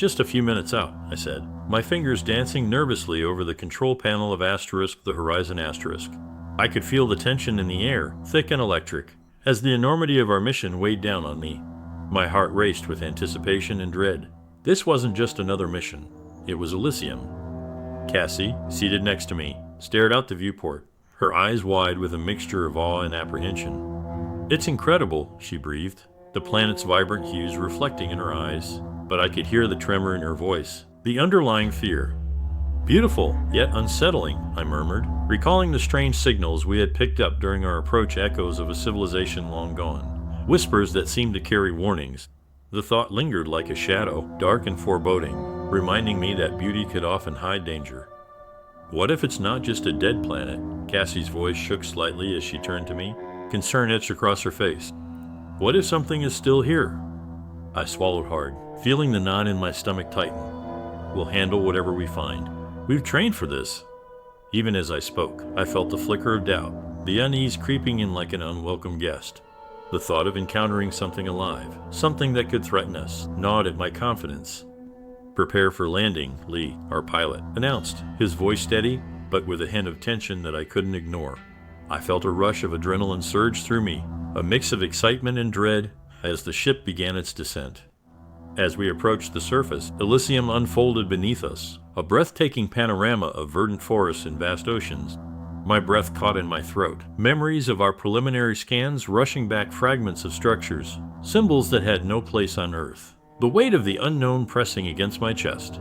Just a few minutes out, I said, my fingers dancing nervously over the control panel of the horizon asterisk. I could feel the tension in the air, thick and electric, as the enormity of our mission weighed down on me. My heart raced with anticipation and dread. This wasn't just another mission. It was ELYSIUM. Cassie, seated next to me, stared out the viewport, her eyes wide with a mixture of awe and apprehension. It's incredible, she breathed, the planet's vibrant hues reflecting in her eyes, but I could hear the tremor in her voice, the underlying fear. Beautiful, yet unsettling, I murmured, recalling the strange signals we had picked up during our approach, echoes of a civilization long gone, whispers that seemed to carry warnings. The thought lingered like a shadow, dark and foreboding, reminding me that beauty could often hide danger. What if it's not just a dead planet? Cassie's voice shook slightly as she turned to me, concern etched across her face. What if something is still here? I swallowed hard, feeling the knot in my stomach tighten. We'll handle whatever we find. We've trained for this. Even as I spoke, I felt the flicker of doubt, the unease creeping in like an unwelcome guest. The thought of encountering something alive, something that could threaten us, gnawed at my confidence. Prepare for landing, Lee, our pilot, announced, his voice steady, but with a hint of tension that I couldn't ignore. I felt a rush of adrenaline surge through me, a mix of excitement and dread as the ship began its descent. As we approached the surface, ELYSIUM unfolded beneath us, a breathtaking panorama of verdant forests and vast oceans. My breath caught in my throat, memories of our preliminary scans rushing back, fragments of structures, symbols that had no place on Earth, the weight of the unknown pressing against my chest.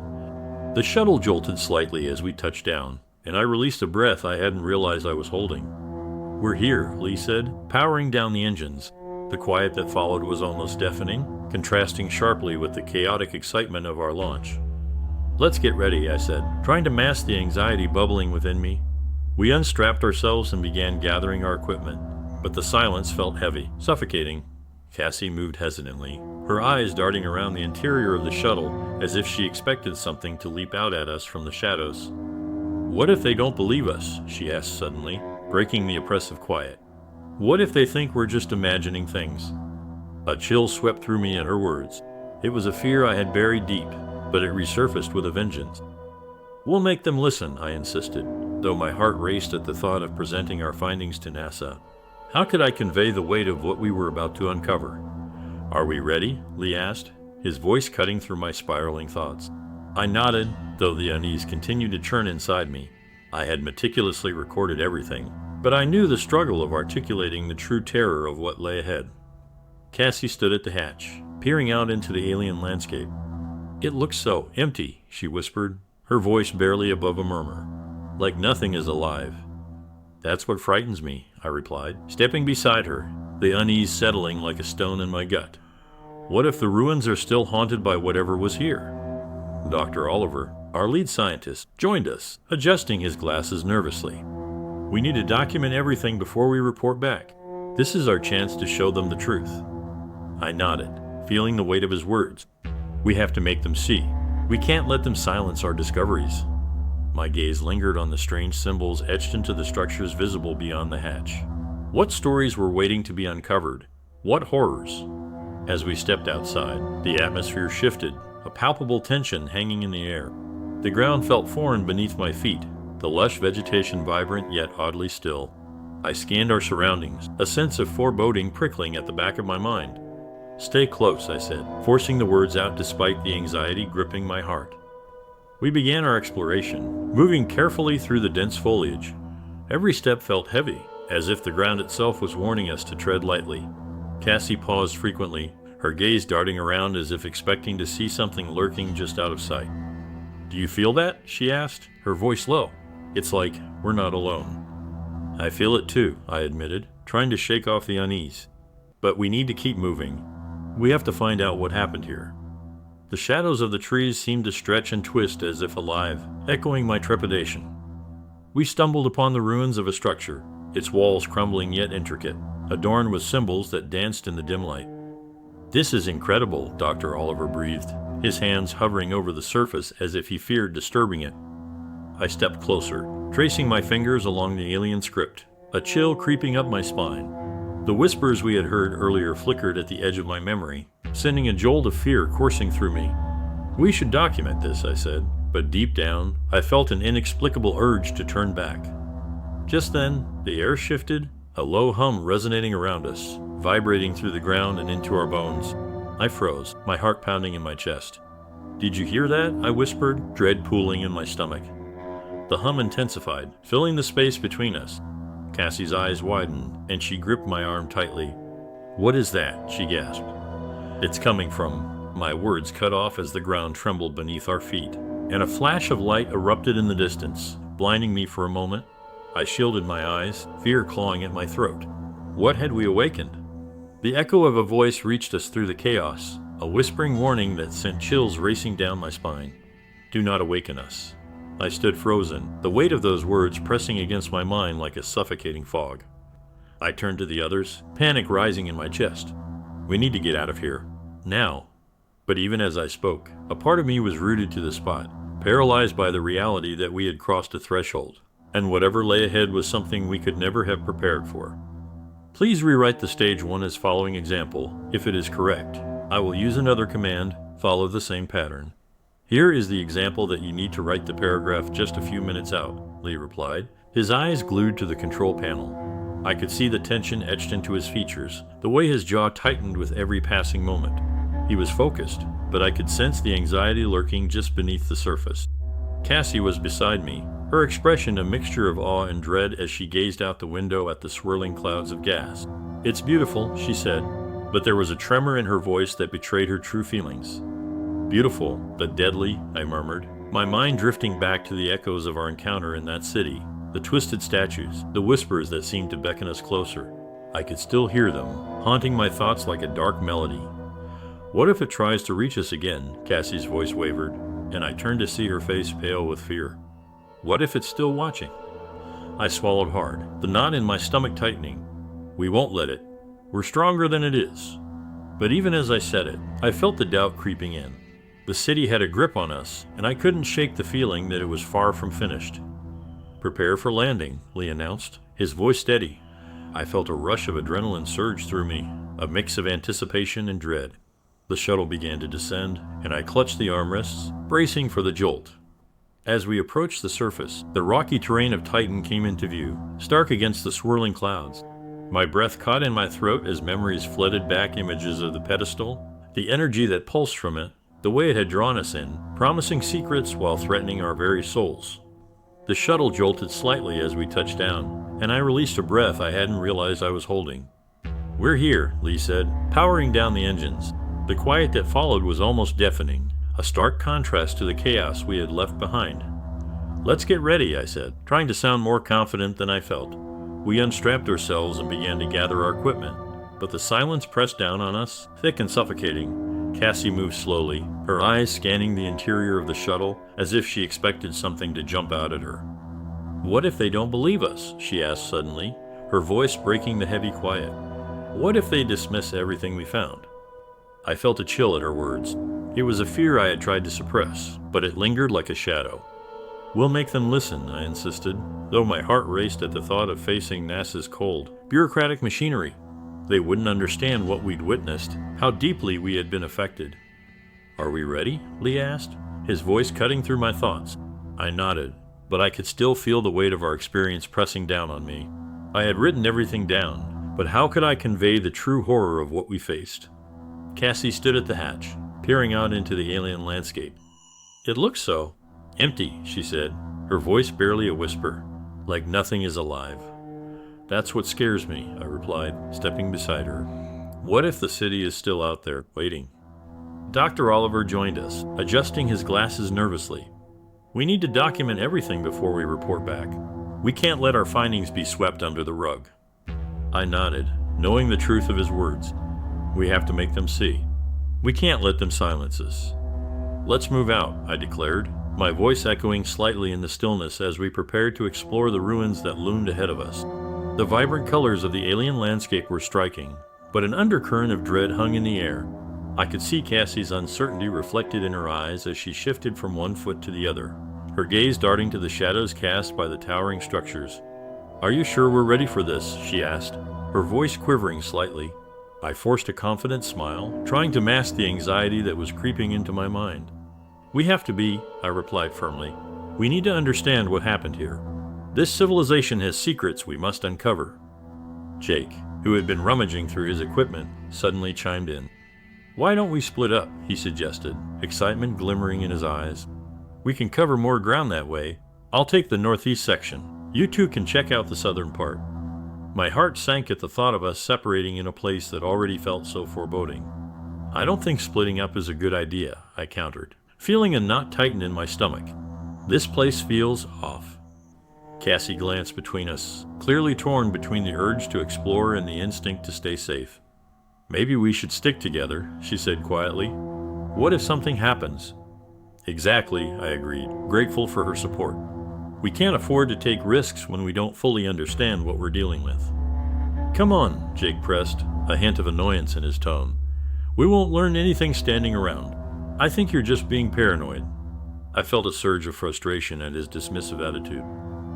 The shuttle jolted slightly as we touched down, and I released a breath I hadn't realized I was holding. We're here, Lee said, powering down the engines. The quiet that followed was almost deafening, contrasting sharply with the chaotic excitement of our launch. Let's get ready, I said, trying to mask the anxiety bubbling within me. We unstrapped ourselves and began gathering our equipment, but the silence felt heavy, suffocating. Cassie moved hesitantly, her eyes darting around the interior of the shuttle as if she expected something to leap out at us from the shadows. What if they don't believe us? She asked suddenly, breaking the oppressive quiet. What if they think we're just imagining things? A chill swept through me at her words. It was a fear I had buried deep, but it resurfaced with a vengeance. We'll make them listen, I insisted, though my heart raced at the thought of presenting our findings to NASA. How could I convey the weight of what we were about to uncover? Are we ready? Lee asked, his voice cutting through my spiraling thoughts. I nodded, though the unease continued to churn inside me. I had meticulously recorded everything, but I knew the struggle of articulating the true terror of what lay ahead. Cassie stood at the hatch, peering out into the alien landscape. It looks so empty, she whispered, her voice barely above a murmur. Like nothing is alive. That's what frightens me, I replied, stepping beside her, the unease settling like a stone in my gut. What if the ruins are still haunted by whatever was here? Dr. Oliver, our lead scientist, joined us, adjusting his glasses nervously. We need to document everything before we report back. This is our chance to show them the truth. I nodded, feeling the weight of his words. We have to make them see. We can't let them silence our discoveries. My gaze lingered on the strange symbols etched into the structures visible beyond the hatch. What stories were waiting to be uncovered? What horrors? As we stepped outside, the atmosphere shifted, a palpable tension hanging in the air. The ground felt foreign beneath my feet, the lush vegetation vibrant yet oddly still. I scanned our surroundings, a sense of foreboding prickling at the back of my mind. Stay close, I said, forcing the words out despite the anxiety gripping my heart. We began our exploration, moving carefully through the dense foliage. Every step felt heavy, as if the ground itself was warning us to tread lightly. Cassie paused frequently, her gaze darting around as if expecting to see something lurking just out of sight. Do you feel that? She asked, her voice low. It's like we're not alone. I feel it too, I admitted, trying to shake off the unease. But we need to keep moving. We have to find out what happened here. The shadows of the trees seemed to stretch and twist as if alive, echoing my trepidation. We stumbled upon the ruins of a structure, its walls crumbling yet intricate, adorned with symbols that danced in the dim light. This is incredible, Dr. Oliver breathed, his hands hovering over the surface as if he feared disturbing it. I stepped closer, tracing my fingers along the alien script, a chill creeping up my spine. The whispers we had heard earlier flickered at the edge of my memory, sending a jolt of fear coursing through me. We should document this, I said, but deep down, I felt an inexplicable urge to turn back. Just then, the air shifted, a low hum resonating around us, vibrating through the ground and into our bones. I froze, my heart pounding in my chest. "Did you hear that?" I whispered, dread pooling in my stomach. The hum intensified, filling the space between us. Cassie's eyes widened, and she gripped my arm tightly. "What is that?" she gasped. "It's coming from..." My words cut off as the ground trembled beneath our feet, and a flash of light erupted in the distance, blinding me for a moment. I shielded my eyes, fear clawing at my throat. What had we awakened? The echo of a voice reached us through the chaos, a whispering warning that sent chills racing down my spine. "Do not awaken us." I stood frozen, the weight of those words pressing against my mind like a suffocating fog. I turned to the others, panic rising in my chest. "We need to get out of here. Now." But even as I spoke, a part of me was rooted to the spot, paralyzed by the reality that we had crossed a threshold, and whatever lay ahead was something we could never have prepared for. Please rewrite the stage 1 as following example. If it is correct, I will use another command, follow the same pattern. Here is the example that you need to write the paragraph just a few minutes out, Lee replied, his eyes glued to the control panel. I could see the tension etched into his features, the way his jaw tightened with every passing moment. He was focused, but I could sense the anxiety lurking just beneath the surface. Cassie was beside me, her expression a mixture of awe and dread as she gazed out the window at the swirling clouds of gas. "It's beautiful," she said, but there was a tremor in her voice that betrayed her true feelings. "Beautiful, but deadly," I murmured, my mind drifting back to the echoes of our encounter in that city, the twisted statues, the whispers that seemed to beckon us closer. I could still hear them, haunting my thoughts like a dark melody. "What if it tries to reach us again?" Cassie's voice wavered, and I turned to see her face pale with fear. "What if it's still watching?" I swallowed hard, the knot in my stomach tightening. "We won't let it. We're stronger than it is." But even as I said it, I felt the doubt creeping in. The city had a grip on us, and I couldn't shake the feeling that it was far from finished. "Prepare for landing," Lee announced, his voice steady. I felt a rush of adrenaline surge through me, a mix of anticipation and dread. The shuttle began to descend, and I clutched the armrests, bracing for the jolt. As we approached the surface, the rocky terrain of Titan came into view, stark against the swirling clouds. My breath caught in my throat as memories flooded back images of the pedestal, the energy that pulsed from it, the way it had drawn us in, promising secrets while threatening our very souls. The shuttle jolted slightly as we touched down, and I released a breath I hadn't realized I was holding. "We're here," Lee said, powering down the engines. The quiet that followed was almost deafening, a stark contrast to the chaos we had left behind. "Let's get ready," I said, trying to sound more confident than I felt. We unstrapped ourselves and began to gather our equipment, but the silence pressed down on us, thick and suffocating. Cassie moved slowly, her eyes scanning the interior of the shuttle as if she expected something to jump out at her. "What if they don't believe us?" she asked suddenly, her voice breaking the heavy quiet. "What if they dismiss everything we found?" I felt a chill at her words. It was a fear I had tried to suppress, but it lingered like a shadow. "We'll make them listen," I insisted, though my heart raced at the thought of facing NASA's cold, bureaucratic machinery. They wouldn't understand what we'd witnessed, how deeply we had been affected. "Are we ready?" Lee asked, his voice cutting through my thoughts. I nodded, but I could still feel the weight of our experience pressing down on me. I had written everything down, but how could I convey the true horror of what we faced? Cassie stood at the hatch, peering out into the alien landscape. "It looks so empty," she said, her voice barely a whisper, "like nothing is alive." "That's what scares me," I replied, stepping beside her. "What if the city is still out there, waiting?" Dr. Oliver joined us, adjusting his glasses nervously. "We need to document everything before we report back. We can't let our findings be swept under the rug." I nodded, knowing the truth of his words. We have to make them see. We can't let them silence us. "Let's move out," I declared, my voice echoing slightly in the stillness as we prepared to explore the ruins that loomed ahead of us. The vibrant colors of the alien landscape were striking, but an undercurrent of dread hung in the air. I could see Cassie's uncertainty reflected in her eyes as she shifted from one foot to the other, her gaze darting to the shadows cast by the towering structures. "Are you sure we're ready for this?" she asked, her voice quivering slightly. I forced a confident smile, trying to mask the anxiety that was creeping into my mind. We have to be, I replied firmly. We need to understand what happened here. This civilization has secrets we must uncover. Jake, who had been rummaging through his equipment, suddenly chimed in. Why don't we split up, he suggested, excitement glimmering in his eyes. We can cover more ground that way. I'll take the northeast section. You two can check out the southern part. My heart sank at the thought of us separating in a place that already felt so foreboding. I don't think splitting up is a good idea, I countered, feeling a knot tighten in my stomach. This place feels off. Cassie glanced between us, clearly torn between the urge to explore and the instinct to stay safe. Maybe we should stick together, she said quietly. What if something happens? Exactly, I agreed, grateful for her support. We can't afford to take risks when we don't fully understand what we're dealing with. Come on, Jake pressed, a hint of annoyance in his tone. We won't learn anything standing around. I think you're just being paranoid. I felt a surge of frustration at his dismissive attitude.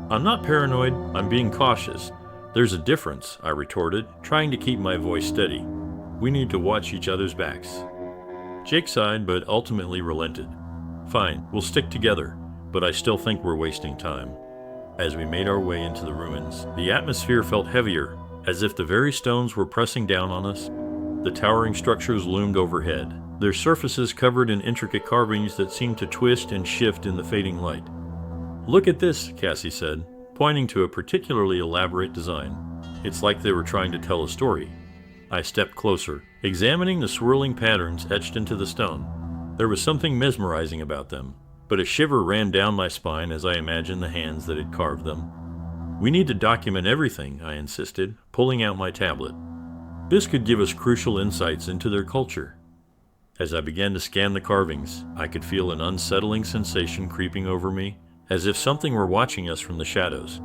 I'm not paranoid, I'm being cautious. There's a difference, I retorted, trying to keep my voice steady. We need to watch each other's backs. Jake sighed, but ultimately relented. Fine, we'll stick together, but I still think we're wasting time. As we made our way into the ruins, the atmosphere felt heavier, as if the very stones were pressing down on us. The towering structures loomed overhead, their surfaces covered in intricate carvings that seemed to twist and shift in the fading light. Look at this, Cassie said, pointing to a particularly elaborate design. It's like they were trying to tell a story. I stepped closer, examining the swirling patterns etched into the stone. There was something mesmerizing about them, but a shiver ran down my spine as I imagined the hands that had carved them. We need to document everything, I insisted, pulling out my tablet. This could give us crucial insights into their culture. As I began to scan the carvings, I could feel an unsettling sensation creeping over me, as if something were watching us from the shadows.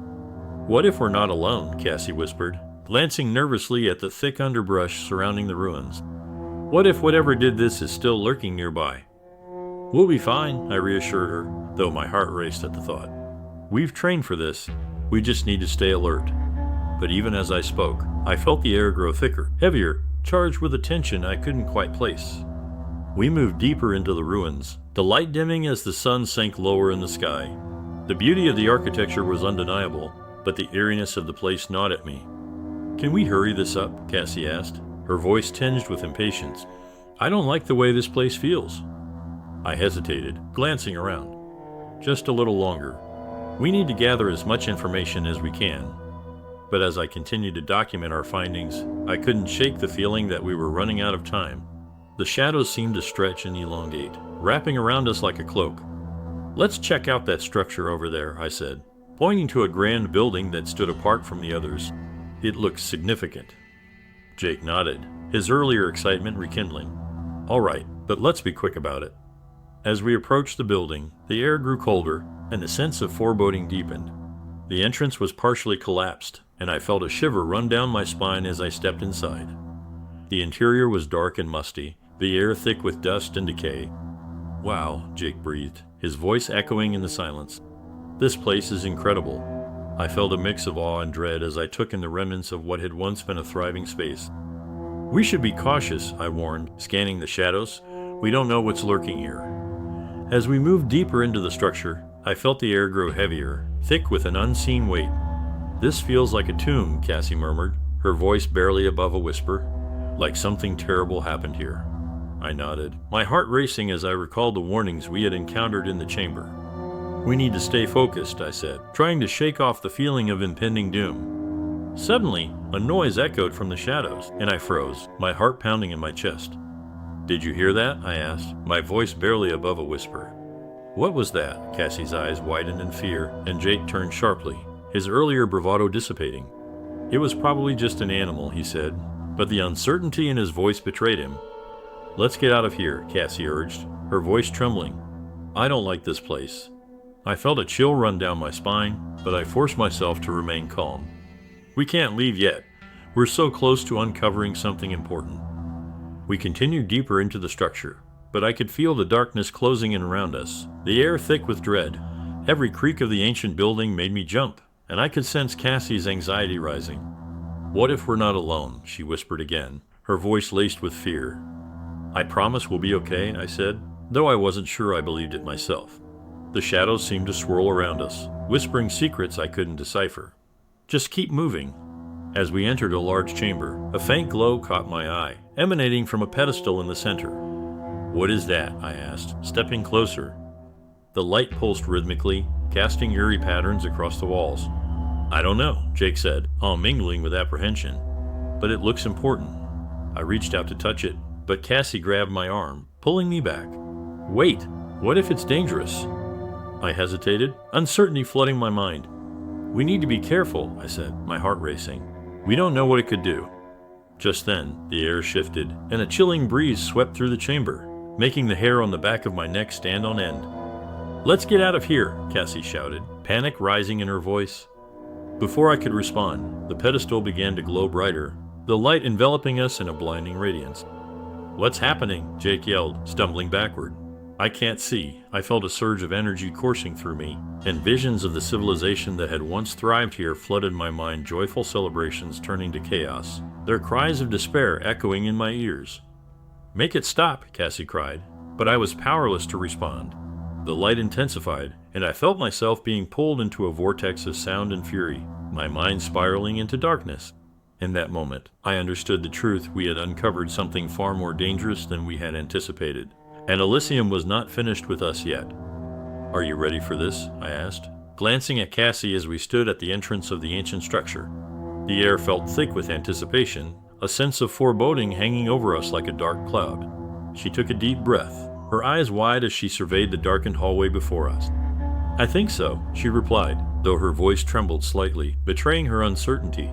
What if we're not alone, Cassie whispered, glancing nervously at the thick underbrush surrounding the ruins. What if whatever did this is still lurking nearby? We'll be fine, I reassured her, though my heart raced at the thought. We've trained for this. We just need to stay alert. But even as I spoke, I felt the air grow thicker, heavier, charged with a tension I couldn't quite place. We moved deeper into the ruins, the light dimming as the sun sank lower in the sky. The beauty of the architecture was undeniable, but the eeriness of the place gnawed at me. Can we hurry this up? Cassie asked, her voice tinged with impatience. I don't like the way this place feels. I hesitated, glancing around. Just a little longer. We need to gather as much information as we can. But as I continued to document our findings, I couldn't shake the feeling that we were running out of time. The shadows seemed to stretch and elongate, wrapping around us like a cloak. Let's check out that structure over there, I said, pointing to a grand building that stood apart from the others. It looked significant. Jake nodded, his earlier excitement rekindling. All right, but let's be quick about it. As we approached the building, the air grew colder, and the sense of foreboding deepened. The entrance was partially collapsed, and I felt a shiver run down my spine as I stepped inside. The interior was dark and musty, the air thick with dust and decay. Wow, Jake breathed, his voice echoing in the silence. This place is incredible. I felt a mix of awe and dread as I took in the remnants of what had once been a thriving space. We should be cautious, I warned, scanning the shadows. We don't know what's lurking here. As we moved deeper into the structure, I felt the air grow heavier, thick with an unseen weight. This feels like a tomb, Cassie murmured, her voice barely above a whisper. Like something terrible happened here. I nodded, my heart racing as I recalled the warnings we had encountered in the chamber. We need to stay focused, I said, trying to shake off the feeling of impending doom. Suddenly, a noise echoed from the shadows, and I froze, my heart pounding in my chest. Did you hear that? I asked, my voice barely above a whisper. What was that? Cassie's eyes widened in fear, and Jake turned sharply, his earlier bravado dissipating. It was probably just an animal, he said, but the uncertainty in his voice betrayed him. Let's get out of here, Cassie urged, her voice trembling. I don't like this place. I felt a chill run down my spine, but I forced myself to remain calm. We can't leave yet. We're so close to uncovering something important. We continued deeper into the structure, but I could feel the darkness closing in around us, the air thick with dread. Every creak of the ancient building made me jump, and I could sense Cassie's anxiety rising. What if we're not alone? She whispered again, her voice laced with fear. I promise we'll be okay, I said, though I wasn't sure I believed it myself. The shadows seemed to swirl around us, whispering secrets I couldn't decipher. Just keep moving. As we entered a large chamber, a faint glow caught my eye, emanating from a pedestal in the center. "What is that?" I asked, stepping closer. The light pulsed rhythmically, casting eerie patterns across the walls. "I don't know," Jake said, all mingling with apprehension. "But it looks important." I reached out to touch it, but Cassie grabbed my arm, pulling me back. "Wait, what if it's dangerous?" I hesitated, uncertainty flooding my mind. "We need to be careful," I said, my heart racing. "We don't know what it could do." Just then, the air shifted, and a chilling breeze swept through the chamber, making the hair on the back of my neck stand on end. "Let's get out of here," Cassie shouted, panic rising in her voice. Before I could respond, the pedestal began to glow brighter, the light enveloping us in a blinding radiance. "What's happening?" Jake yelled, stumbling backward. "I can't see." I felt a surge of energy coursing through me, and visions of the civilization that had once thrived here flooded my mind, joyful celebrations turning to chaos, their cries of despair echoing in my ears. "Make it stop," Cassie cried, but I was powerless to respond. The light intensified, and I felt myself being pulled into a vortex of sound and fury, my mind spiraling into darkness. In that moment, I understood the truth. We had uncovered something far more dangerous than we had anticipated, and ELYSIUM was not finished with us yet. "Are you ready for this?" I asked, glancing at Cassie as we stood at the entrance of the ancient structure. The air felt thick with anticipation, a sense of foreboding hanging over us like a dark cloud. She took a deep breath, her eyes wide as she surveyed the darkened hallway before us. "I think so," she replied, though her voice trembled slightly, betraying her uncertainty.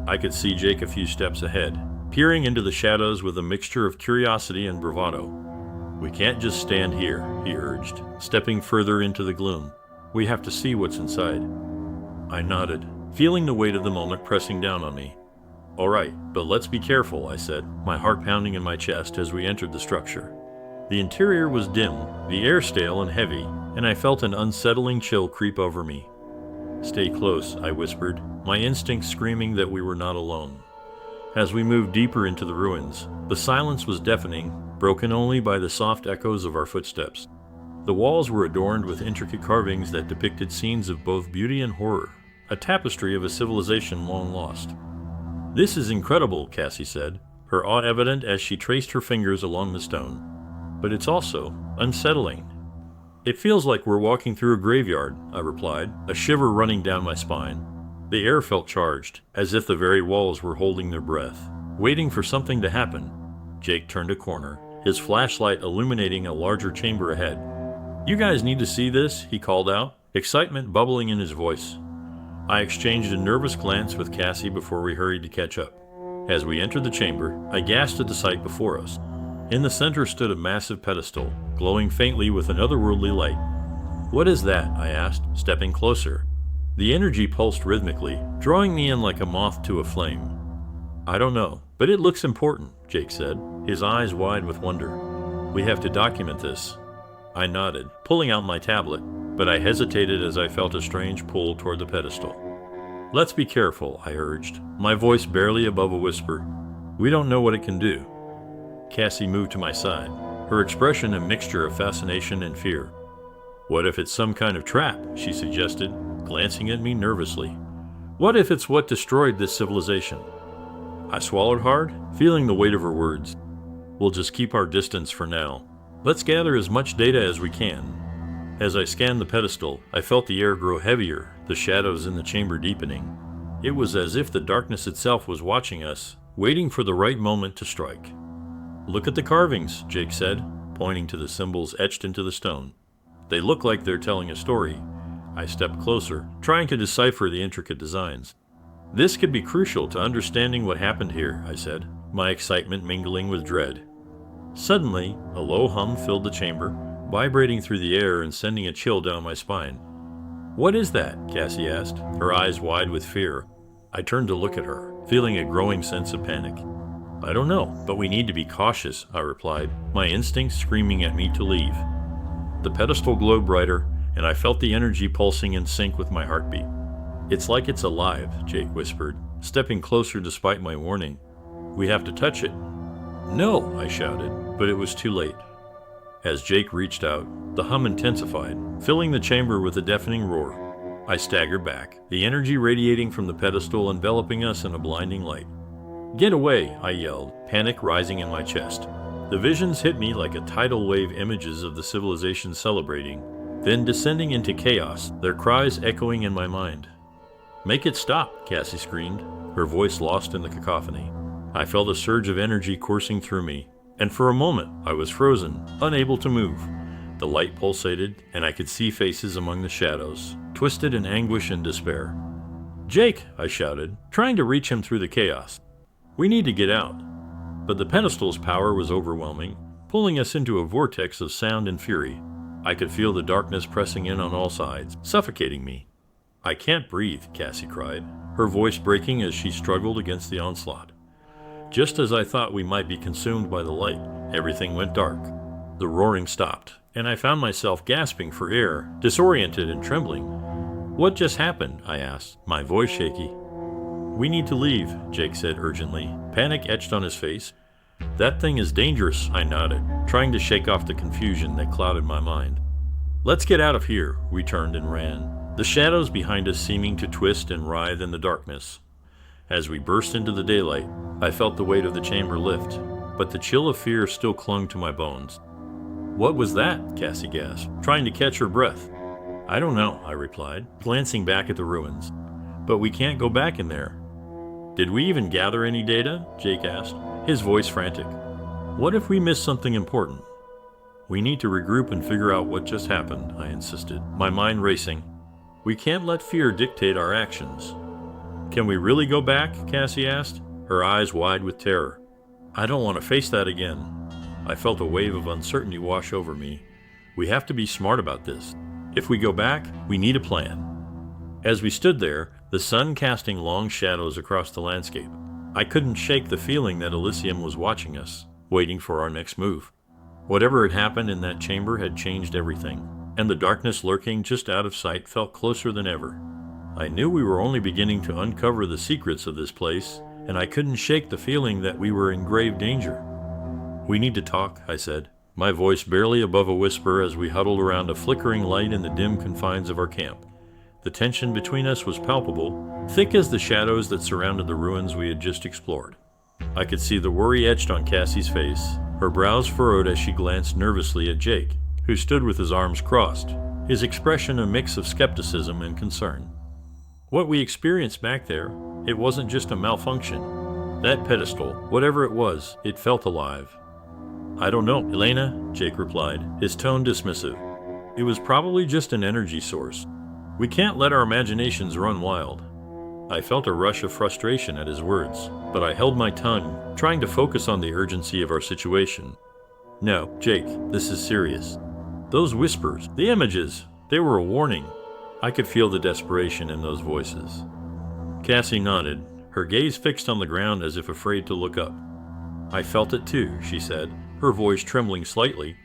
I could see Jake a few steps ahead, peering into the shadows with a mixture of curiosity and bravado. "We can't just stand here," he urged, stepping further into the gloom. "We have to see what's inside." I nodded, feeling the weight of the moment pressing down on me. "All right, but let's be careful," I said, my heart pounding in my chest as we entered the structure. The interior was dim, the air stale and heavy, and I felt an unsettling chill creep over me. "Stay close," I whispered, my instincts screaming that we were not alone. As we moved deeper into the ruins, the silence was deafening, broken only by the soft echoes of our footsteps. The walls were adorned with intricate carvings that depicted scenes of both beauty and horror, a tapestry of a civilization long lost. "This is incredible," Cassie said, her awe evident as she traced her fingers along the stone. "But it's also unsettling." "It feels like we're walking through a graveyard," I replied, a shiver running down my spine. The air felt charged, as if the very walls were holding their breath, waiting for something to happen. Jake turned a corner, his flashlight illuminating a larger chamber ahead. "You guys need to see this," he called out, excitement bubbling in his voice. I exchanged a nervous glance with Cassie before we hurried to catch up. As we entered the chamber, I gasped at the sight before us. In the center stood a massive pedestal, glowing faintly with an otherworldly light. "What is that?" I asked, stepping closer. The energy pulsed rhythmically, drawing me in like a moth to a flame. "I don't know, but it looks important," Jake said, his eyes wide with wonder. "We have to document this." I nodded, pulling out my tablet, but I hesitated as I felt a strange pull toward the pedestal. "Let's be careful," I urged, my voice barely above a whisper. "We don't know what it can do." Cassie moved to my side, her expression a mixture of fascination and fear. "What if it's some kind of trap?" she suggested, glancing at me nervously. "What if it's what destroyed this civilization?" I swallowed hard, feeling the weight of her words. "We'll just keep our distance for now. Let's gather as much data as we can." As I scanned the pedestal, I felt the air grow heavier, the shadows in the chamber deepening. It was as if the darkness itself was watching us, waiting for the right moment to strike. "Look at the carvings," Jake said, pointing to the symbols etched into the stone. "They look like they're telling a story." I stepped closer, trying to decipher the intricate designs. "This could be crucial to understanding what happened here," I said, my excitement mingling with dread. Suddenly, a low hum filled the chamber, vibrating through the air and sending a chill down my spine. "What is that?" Cassie asked, her eyes wide with fear. I turned to look at her, feeling a growing sense of panic. "I don't know, but we need to be cautious," I replied, my instincts screaming at me to leave. The pedestal glowed brighter, and I felt the energy pulsing in sync with my heartbeat. "It's like it's alive," Jake whispered, stepping closer despite my warning. "We have to touch it." "No," I shouted, but it was too late. As Jake reached out, the hum intensified, filling the chamber with a deafening roar. I staggered back, the energy radiating from the pedestal enveloping us in a blinding light. "Get away!" I yelled, panic rising in my chest. The visions hit me like a tidal wave, images of the civilization celebrating, then descending into chaos, their cries echoing in my mind. "Make it stop!" Cassie screamed, her voice lost in the cacophony. I felt a surge of energy coursing through me, and for a moment I was frozen, unable to move. The light pulsated, and I could see faces among the shadows, twisted in anguish and despair. "Jake!" I shouted, trying to reach him through the chaos. "We need to get out." But the pedestal's power was overwhelming, pulling us into a vortex of sound and fury. I could feel the darkness pressing in on all sides, suffocating me. "I can't breathe," Cassie cried, her voice breaking as she struggled against the onslaught. Just as I thought we might be consumed by the light, everything went dark. The roaring stopped, and I found myself gasping for air, disoriented and trembling. "What just happened?" I asked, my voice shaky. "We need to leave," Jake said urgently, panic etched on his face. "That thing is dangerous," I nodded, trying to shake off the confusion that clouded my mind. "Let's get out of here," we turned and ran, the shadows behind us seeming to twist and writhe in the darkness. As we burst into the daylight, I felt the weight of the chamber lift, but the chill of fear still clung to my bones. "What was that?" Cassie gasped, trying to catch her breath. "I don't know," I replied, glancing back at the ruins. "But we can't go back in there." "Did we even gather any data?" Jake asked, his voice frantic. "What if we missed something important?" "We need to regroup and figure out what just happened," I insisted, my mind racing. "We can't let fear dictate our actions." "Can we really go back?" Cassie asked, her eyes wide with terror. "I don't want to face that again." I felt a wave of uncertainty wash over me. "We have to be smart about this. If we go back, we need a plan." As we stood there, the sun casting long shadows across the landscape, I couldn't shake the feeling that ELYSIUM was watching us, waiting for our next move. Whatever had happened in that chamber had changed everything, and the darkness lurking just out of sight felt closer than ever. I knew we were only beginning to uncover the secrets of this place, and I couldn't shake the feeling that we were in grave danger. "We need to talk," I said, my voice barely above a whisper as we huddled around a flickering light in the dim confines of our camp. The tension between us was palpable, thick as the shadows that surrounded the ruins we had just explored. I could see the worry etched on Cassie's face, her brows furrowed as she glanced nervously at Jake, who stood with his arms crossed, his expression a mix of skepticism and concern. What we experienced back there, it wasn't just a malfunction. That pedestal, whatever it was, it felt alive. "I don't know, Elena," Jake replied, his tone dismissive. "It was probably just an energy source. We can't let our imaginations run wild." I felt a rush of frustration at his words, but I held my tongue, trying to focus on the urgency of our situation. "No, Jake, this is serious. Those whispers, the images, they were a warning." I could feel the desperation in those voices. Cassie nodded, her gaze fixed on the ground as if afraid to look up. "I felt it too," she said, her voice trembling slightly,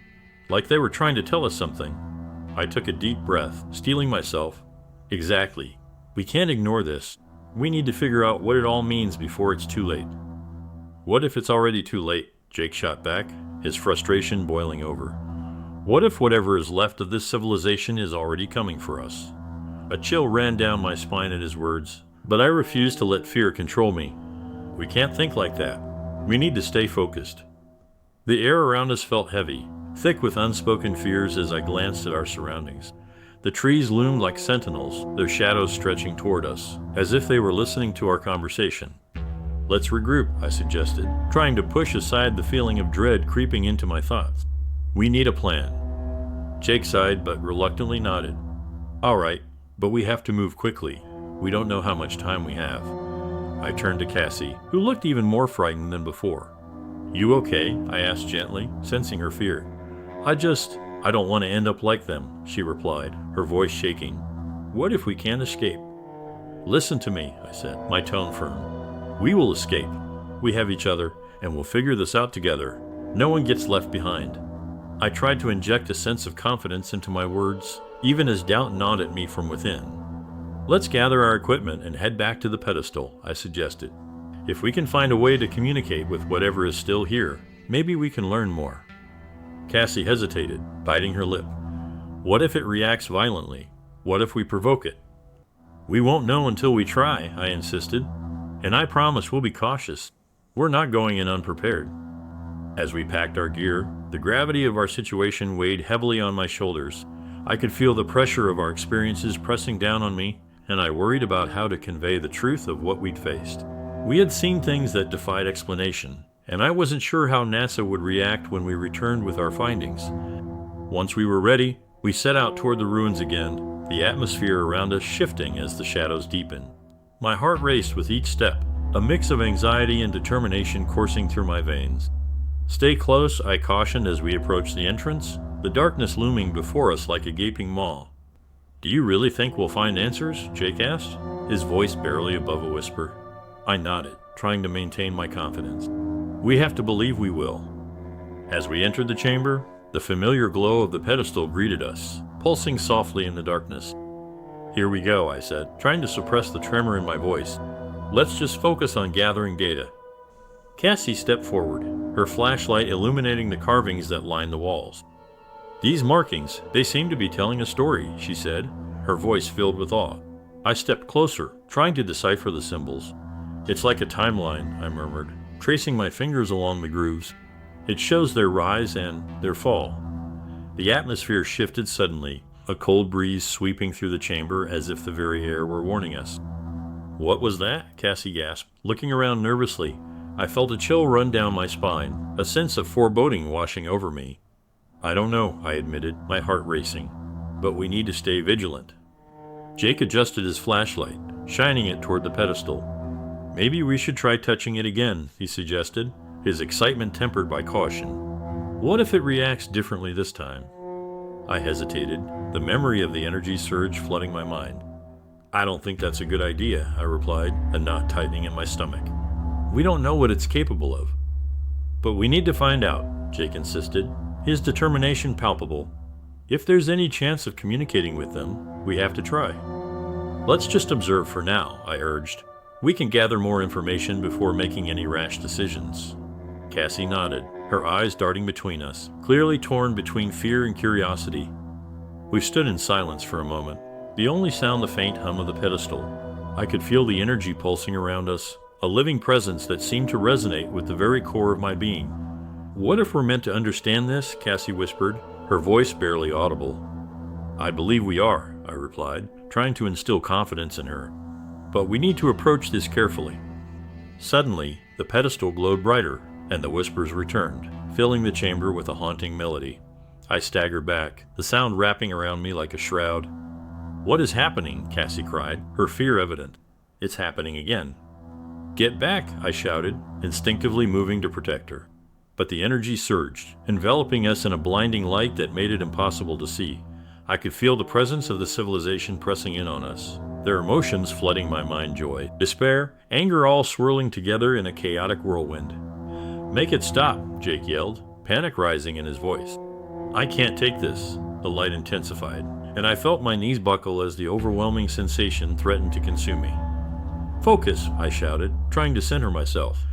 like they were trying to tell us something. I took a deep breath, steeling myself. "Exactly. We can't ignore this. We need to figure out what it all means before it's too late." "What if it's already too late?" Jake shot back, his frustration boiling over. "What if whatever is left of this civilization is already coming for us?" A chill ran down my spine at his words, but I refused to let fear control me. "We can't think like that. We need to stay focused." The air around us felt heavy, thick with unspoken fears as I glanced at our surroundings. The trees loomed like sentinels, their shadows stretching toward us, as if they were listening to our conversation. "Let's regroup," I suggested, trying to push aside the feeling of dread creeping into my thoughts. "We need a plan." Jake sighed but reluctantly nodded. "All right, but we have to move quickly. We don't know how much time we have." I turned to Cassie, who looked even more frightened than before. "You okay?" I asked gently, sensing her fear. I don't want to end up like them," she replied, her voice shaking. "What if we can't escape?" "Listen to me," I said, my tone firm. "We will escape. We have each other, and we'll figure this out together. No one gets left behind." I tried to inject a sense of confidence into my words, even as doubt gnawed at me from within. "Let's gather our equipment and head back to the pedestal," I suggested. "If we can find a way to communicate with whatever is still here, maybe we can learn more." Cassie hesitated, biting her lip. What if it reacts violently? What if we provoke it? We won't know until we try, I insisted. And I promise we'll be cautious. We're not going in unprepared. As we packed our gear, the gravity of our situation weighed heavily on my shoulders. I could feel the pressure of our experiences pressing down on me, and I worried about how to convey the truth of what we'd faced. We had seen things that defied explanation, and I wasn't sure how NASA would react when we returned with our findings. Once we were ready, we set out toward the ruins again, the atmosphere around us shifting as the shadows deepened. My heart raced with each step, a mix of anxiety and determination coursing through my veins. Stay close, I cautioned as we approached the entrance, the darkness looming before us like a gaping maw. Do you really think we'll find answers? Jake asked, his voice barely above a whisper. I nodded, trying to maintain my confidence. We have to believe we will. As we entered the chamber, the familiar glow of the pedestal greeted us, pulsing softly in the darkness. Here we go, I said, trying to suppress the tremor in my voice. Let's just focus on gathering data. Cassie stepped forward, her flashlight illuminating the carvings that lined the walls. These markings, they seem to be telling a story, she said, her voice filled with awe. I stepped closer, trying to decipher the symbols. It's like a timeline, I murmured, tracing my fingers along the grooves. It shows their rise and their fall. The atmosphere shifted suddenly, a cold breeze sweeping through the chamber as if the very air were warning us. What was that? Cassie gasped, looking around nervously. I felt a chill run down my spine, a sense of foreboding washing over me. I don't know, I admitted, my heart racing. But we need to stay vigilant. Jake adjusted his flashlight, shining it toward the pedestal. Maybe we should try touching it again, he suggested, his excitement tempered by caution. What if it reacts differently this time? I hesitated, the memory of the energy surge flooding my mind. I don't think that's a good idea, I replied, a knot tightening in my stomach. We don't know what it's capable of. But we need to find out, Jake insisted, his determination palpable. If there's any chance of communicating with them, we have to try. Let's just observe for now, I urged. We can gather more information before making any rash decisions. Cassie nodded, her eyes darting between us, clearly torn between fear and curiosity. We stood in silence for a moment, the only sound the faint hum of the pedestal. I could feel the energy pulsing around us, a living presence that seemed to resonate with the very core of my being. What if we're meant to understand this? Cassie whispered, her voice barely audible. I believe we are, I replied, trying to instill confidence in her. But we need to approach this carefully. Suddenly, the pedestal glowed brighter, and the whispers returned, filling the chamber with a haunting melody. I staggered back, the sound wrapping around me like a shroud. What is happening? Cassie cried, her fear evident. It's happening again. Get back, I shouted, instinctively moving to protect her. But the energy surged, enveloping us in a blinding light that made it impossible to see. I could feel the presence of the civilization pressing in on us, their emotions flooding my mind, joy, despair, anger all swirling together in a chaotic whirlwind. Make it stop, Jake yelled, panic rising in his voice. I can't take this, the light intensified, and I felt my knees buckle as the overwhelming sensation threatened to consume me. Focus, I shouted, trying to center myself.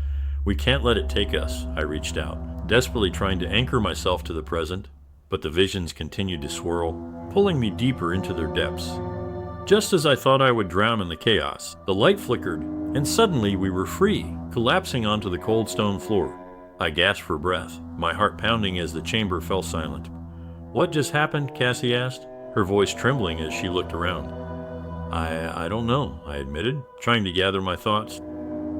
We can't let it take us, I reached out, desperately trying to anchor myself to the present, but the visions continued to swirl, pulling me deeper into their depths. Just as I thought I would drown in the chaos, the light flickered, and suddenly we were free, collapsing onto the cold stone floor. I gasped for breath, my heart pounding as the chamber fell silent. What just happened? Cassie asked, her voice trembling as she looked around. I don't know, I admitted, trying to gather my thoughts.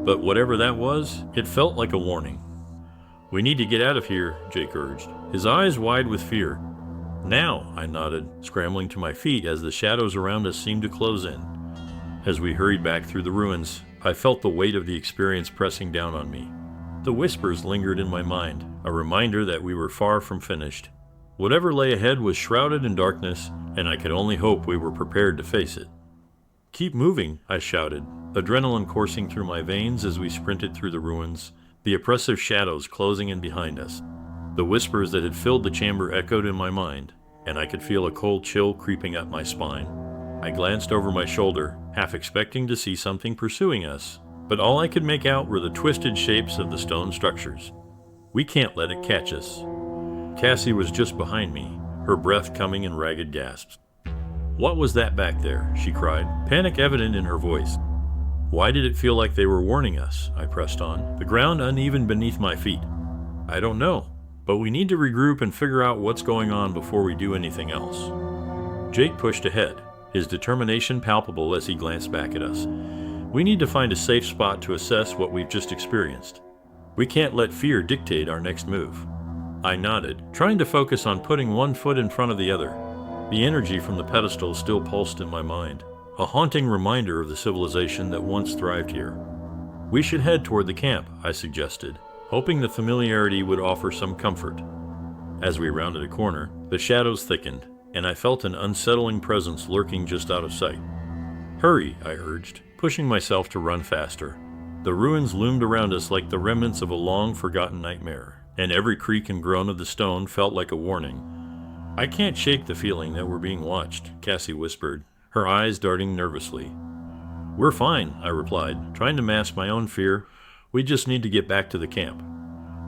But whatever that was, it felt like a warning. We need to get out of here, Jake urged, his eyes wide with fear. Now, I nodded, scrambling to my feet as the shadows around us seemed to close in. As we hurried back through the ruins, I felt the weight of the experience pressing down on me. The whispers lingered in my mind, a reminder that we were far from finished. Whatever lay ahead was shrouded in darkness, and I could only hope we were prepared to face it. Keep moving, I shouted, adrenaline coursing through my veins as we sprinted through the ruins, the oppressive shadows closing in behind us. The whispers that had filled the chamber echoed in my mind, and I could feel a cold chill creeping up my spine. I glanced over my shoulder, half expecting to see something pursuing us, but all I could make out were the twisted shapes of the stone structures. We can't let it catch us. Cassie was just behind me, her breath coming in ragged gasps. "What was that back there?" she cried, panic evident in her voice. "Why did it feel like they were warning us?" I pressed on, the ground uneven beneath my feet. "I don't know, but we need to regroup and figure out what's going on before we do anything else." Jake pushed ahead, his determination palpable as he glanced back at us. "We need to find a safe spot to assess what we've just experienced. We can't let fear dictate our next move." I nodded, trying to focus on putting one foot in front of the other. The energy from the pedestal still pulsed in my mind, a haunting reminder of the civilization that once thrived here. "We should head toward the camp," I suggested, hoping the familiarity would offer some comfort. As we rounded a corner, the shadows thickened, and I felt an unsettling presence lurking just out of sight. "Hurry," I urged, pushing myself to run faster. The ruins loomed around us like the remnants of a long-forgotten nightmare, and every creak and groan of the stone felt like a warning. "I can't shake the feeling that we're being watched," Cassie whispered, her eyes darting nervously. "We're fine," I replied, trying to mask my own fear. "We just need to get back to the camp."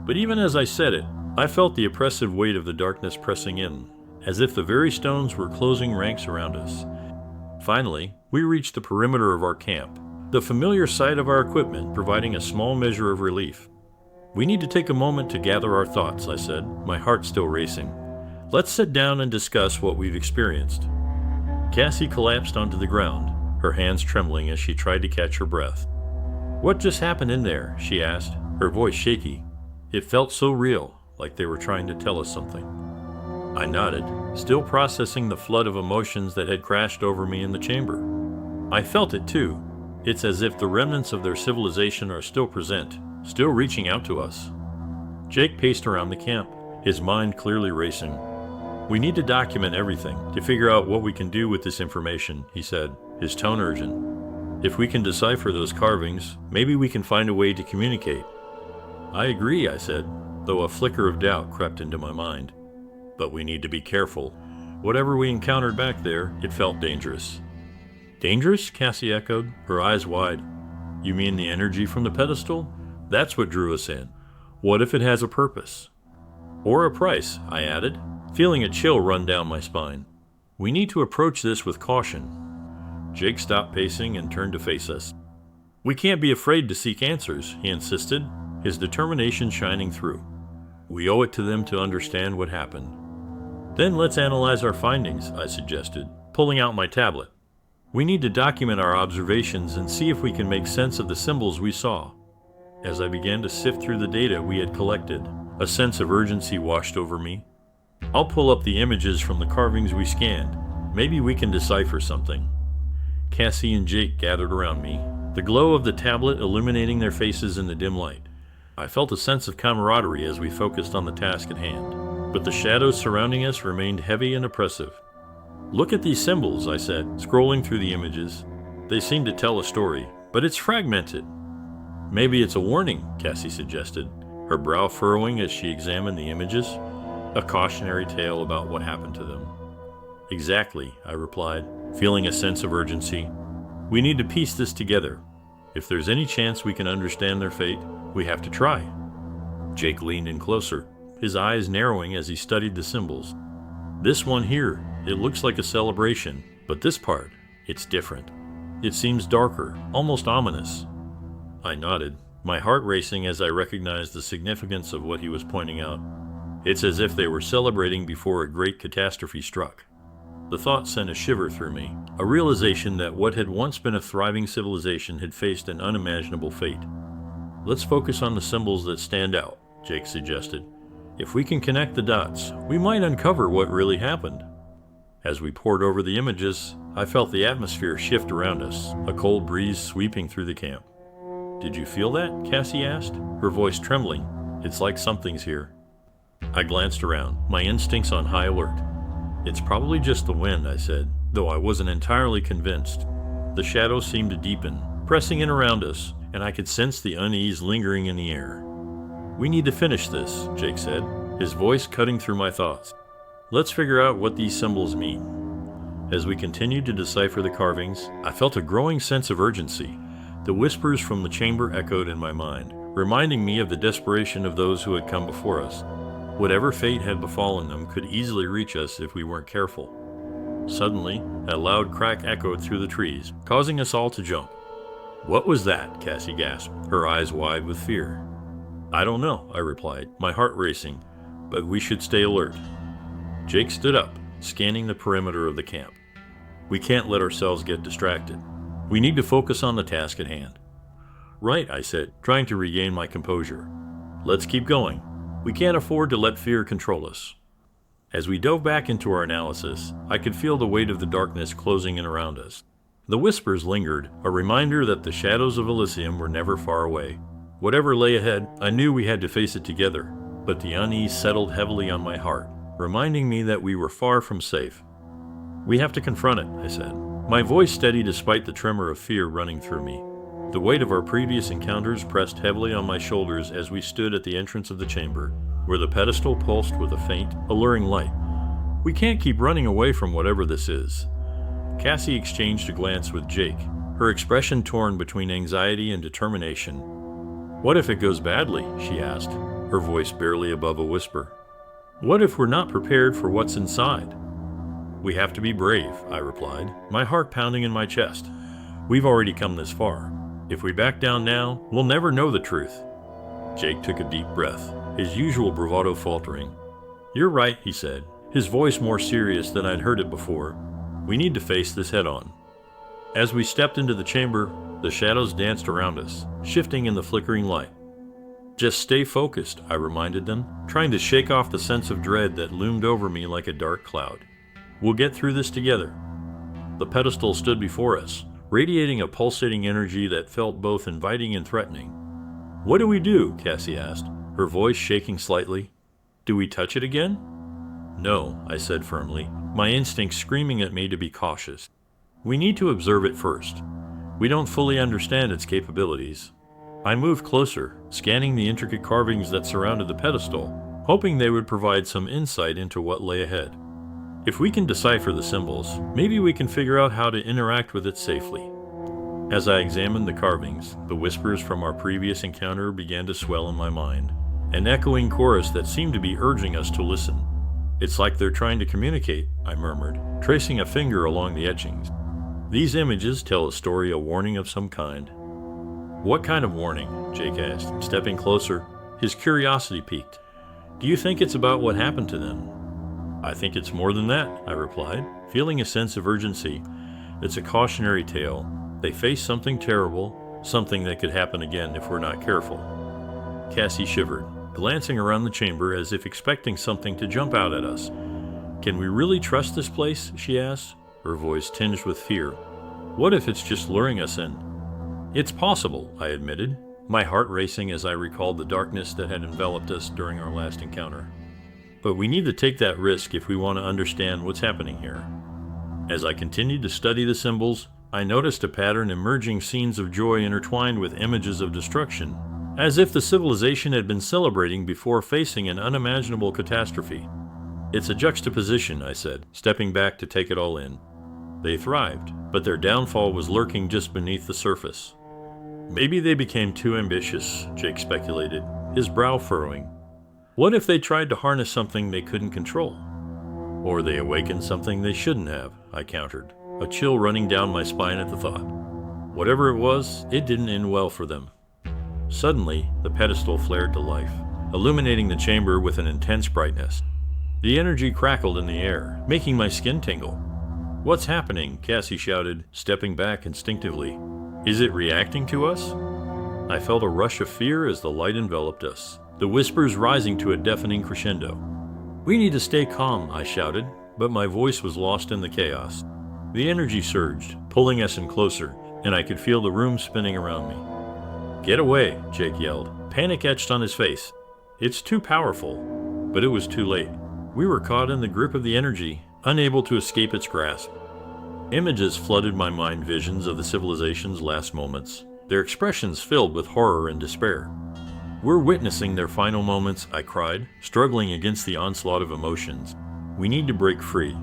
But even as I said it, I felt the oppressive weight of the darkness pressing in, as if the very stones were closing ranks around us. Finally, we reached the perimeter of our camp, the familiar sight of our equipment providing a small measure of relief. "We need to take a moment to gather our thoughts," I said, my heart still racing. "Let's sit down and discuss what we've experienced." Cassie collapsed onto the ground, her hands trembling as she tried to catch her breath. "What just happened in there?" she asked, her voice shaky. It felt so real, like they were trying to tell us something. I nodded, still processing the flood of emotions that had crashed over me in the chamber. "I felt it too. It's as if the remnants of their civilization are still present, still reaching out to us." Jake paced around the camp, his mind clearly racing. "We need to document everything, to figure out what we can do with this information," he said, his tone urgent. "If we can decipher those carvings, maybe we can find a way to communicate." "I agree," I said, though a flicker of doubt crept into my mind. "But we need to be careful. Whatever we encountered back there, it felt dangerous." "Dangerous?" Cassie echoed, her eyes wide. "You mean the energy from the pedestal? That's what drew us in. What if it has a purpose?" "Or a price," I added, feeling a chill run down my spine. "We need to approach this with caution." Jake stopped pacing and turned to face us. "We can't be afraid to seek answers," he insisted, his determination shining through. "We owe it to them to understand what happened." "Then let's analyze our findings," I suggested, pulling out my tablet. "We need to document our observations and see if we can make sense of the symbols we saw." As I began to sift through the data we had collected, a sense of urgency washed over me. "I'll pull up the images from the carvings we scanned. Maybe we can decipher something." Cassie and Jake gathered around me, the glow of the tablet illuminating their faces in the dim light. I felt a sense of camaraderie as we focused on the task at hand, but the shadows surrounding us remained heavy and oppressive. "Look at these symbols," I said, scrolling through the images. "They seem to tell a story, but it's fragmented." "Maybe it's a warning," Cassie suggested, her brow furrowing as she examined the images. "A cautionary tale about what happened to them." "Exactly," I replied, feeling a sense of urgency. "We need to piece this together. If there's any chance we can understand their fate, we have to try." Jake leaned in closer, his eyes narrowing as he studied the symbols. "This one here, it looks like a celebration, but this part, it's different. It seems darker, almost ominous." I nodded, my heart racing as I recognized the significance of what he was pointing out. It's as if they were celebrating before a great catastrophe struck. The thought sent a shiver through me, a realization that what had once been a thriving civilization had faced an unimaginable fate. "Let's focus on the symbols that stand out," Jake suggested. "If we can connect the dots, we might uncover what really happened." As we pored over the images, I felt the atmosphere shift around us, a cold breeze sweeping through the camp. "Did you feel that?" Cassie asked, her voice trembling. "It's like something's here." I glanced around, my instincts on high alert. "It's probably just the wind," I said, though I wasn't entirely convinced. The shadows seemed to deepen, pressing in around us, and I could sense the unease lingering in the air. "We need to finish this," Jake said, his voice cutting through my thoughts. "Let's figure out what these symbols mean." As we continued to decipher the carvings, I felt a growing sense of urgency. The whispers from the chamber echoed in my mind, reminding me of the desperation of those who had come before us. Whatever fate had befallen them could easily reach us if we weren't careful. Suddenly, a loud crack echoed through the trees, causing us all to jump. "What was that?" Cassie gasped, her eyes wide with fear. "I don't know," I replied, my heart racing, "but we should stay alert." Jake stood up, scanning the perimeter of the camp. "We can't let ourselves get distracted. We need to focus on the task at hand." "Right," I said, trying to regain my composure. "Let's keep going. We can't afford to let fear control us." As we dove back into our analysis, I could feel the weight of the darkness closing in around us. The whispers lingered, a reminder that the shadows of ELYSIUM were never far away. Whatever lay ahead, I knew we had to face it together, but the unease settled heavily on my heart, reminding me that we were far from safe. "We have to confront it," I said, my voice steady despite the tremor of fear running through me. The weight of our previous encounters pressed heavily on my shoulders as we stood at the entrance of the chamber, where the pedestal pulsed with a faint, alluring light. "We can't keep running away from whatever this is." Cassie exchanged a glance with Jake, her expression torn between anxiety and determination. "What if it goes badly?" she asked, her voice barely above a whisper. "What if we're not prepared for what's inside?" "We have to be brave," I replied, my heart pounding in my chest. "We've already come this far. If we back down now, we'll never know the truth." Jake took a deep breath, his usual bravado faltering. "You're right," he said, his voice more serious than I'd heard it before. "We need to face this head on." As we stepped into the chamber, the shadows danced around us, shifting in the flickering light. "Just stay focused," I reminded them, trying to shake off the sense of dread that loomed over me like a dark cloud. "We'll get through this together." The pedestal stood before us, radiating a pulsating energy that felt both inviting and threatening. "What do we do?" Cassie asked, her voice shaking slightly. "Do we touch it again?" "No," I said firmly, my instincts screaming at me to be cautious. "We need to observe it first. We don't fully understand its capabilities." I moved closer, scanning the intricate carvings that surrounded the pedestal, hoping they would provide some insight into what lay ahead. If we can decipher the symbols, maybe we can figure out how to interact with it safely. As I examined the carvings, the whispers from our previous encounter began to swell in my mind, an echoing chorus that seemed to be urging us to listen. "It's like they're trying to communicate," I murmured, tracing a finger along the etchings. "These images tell a story, a warning of some kind." "What kind of warning?" Jake asked, stepping closer, his curiosity piqued. "Do you think it's about what happened to them?" "I think it's more than that," I replied, feeling a sense of urgency. "It's a cautionary tale. They face something terrible, something that could happen again if we're not careful." Cassie shivered, glancing around the chamber as if expecting something to jump out at us. "Can we really trust this place?" she asked, her voice tinged with fear. "What if it's just luring us in?" "It's possible," I admitted, my heart racing as I recalled the darkness that had enveloped us during our last encounter. "But we need to take that risk if we want to understand what's happening here." As I continued to study the symbols, I noticed a pattern emerging, scenes of joy intertwined with images of destruction, as if the civilization had been celebrating before facing an unimaginable catastrophe. "It's a juxtaposition," I said, stepping back to take it all in. "They thrived, but their downfall was lurking just beneath the surface." "Maybe they became too ambitious," Jake speculated, his brow furrowing. "What if they tried to harness something they couldn't control?" "Or they awakened something they shouldn't have," I countered, a chill running down my spine at the thought. Whatever it was, it didn't end well for them. Suddenly, the pedestal flared to life, illuminating the chamber with an intense brightness. The energy crackled in the air, making my skin tingle. "What's happening?" Cassie shouted, stepping back instinctively. "Is it reacting to us?" I felt a rush of fear as the light enveloped us, the whispers rising to a deafening crescendo. "We need to stay calm," I shouted, but my voice was lost in the chaos. The energy surged, pulling us in closer, and I could feel the room spinning around me. "Get away," Jake yelled, panic etched on his face. "It's too powerful." But it was too late. We were caught in the grip of the energy, unable to escape its grasp. Images flooded my mind, visions of the civilization's last moments, their expressions filled with horror and despair. "We're witnessing their final moments," I cried, struggling against the onslaught of emotions. "We need to break free."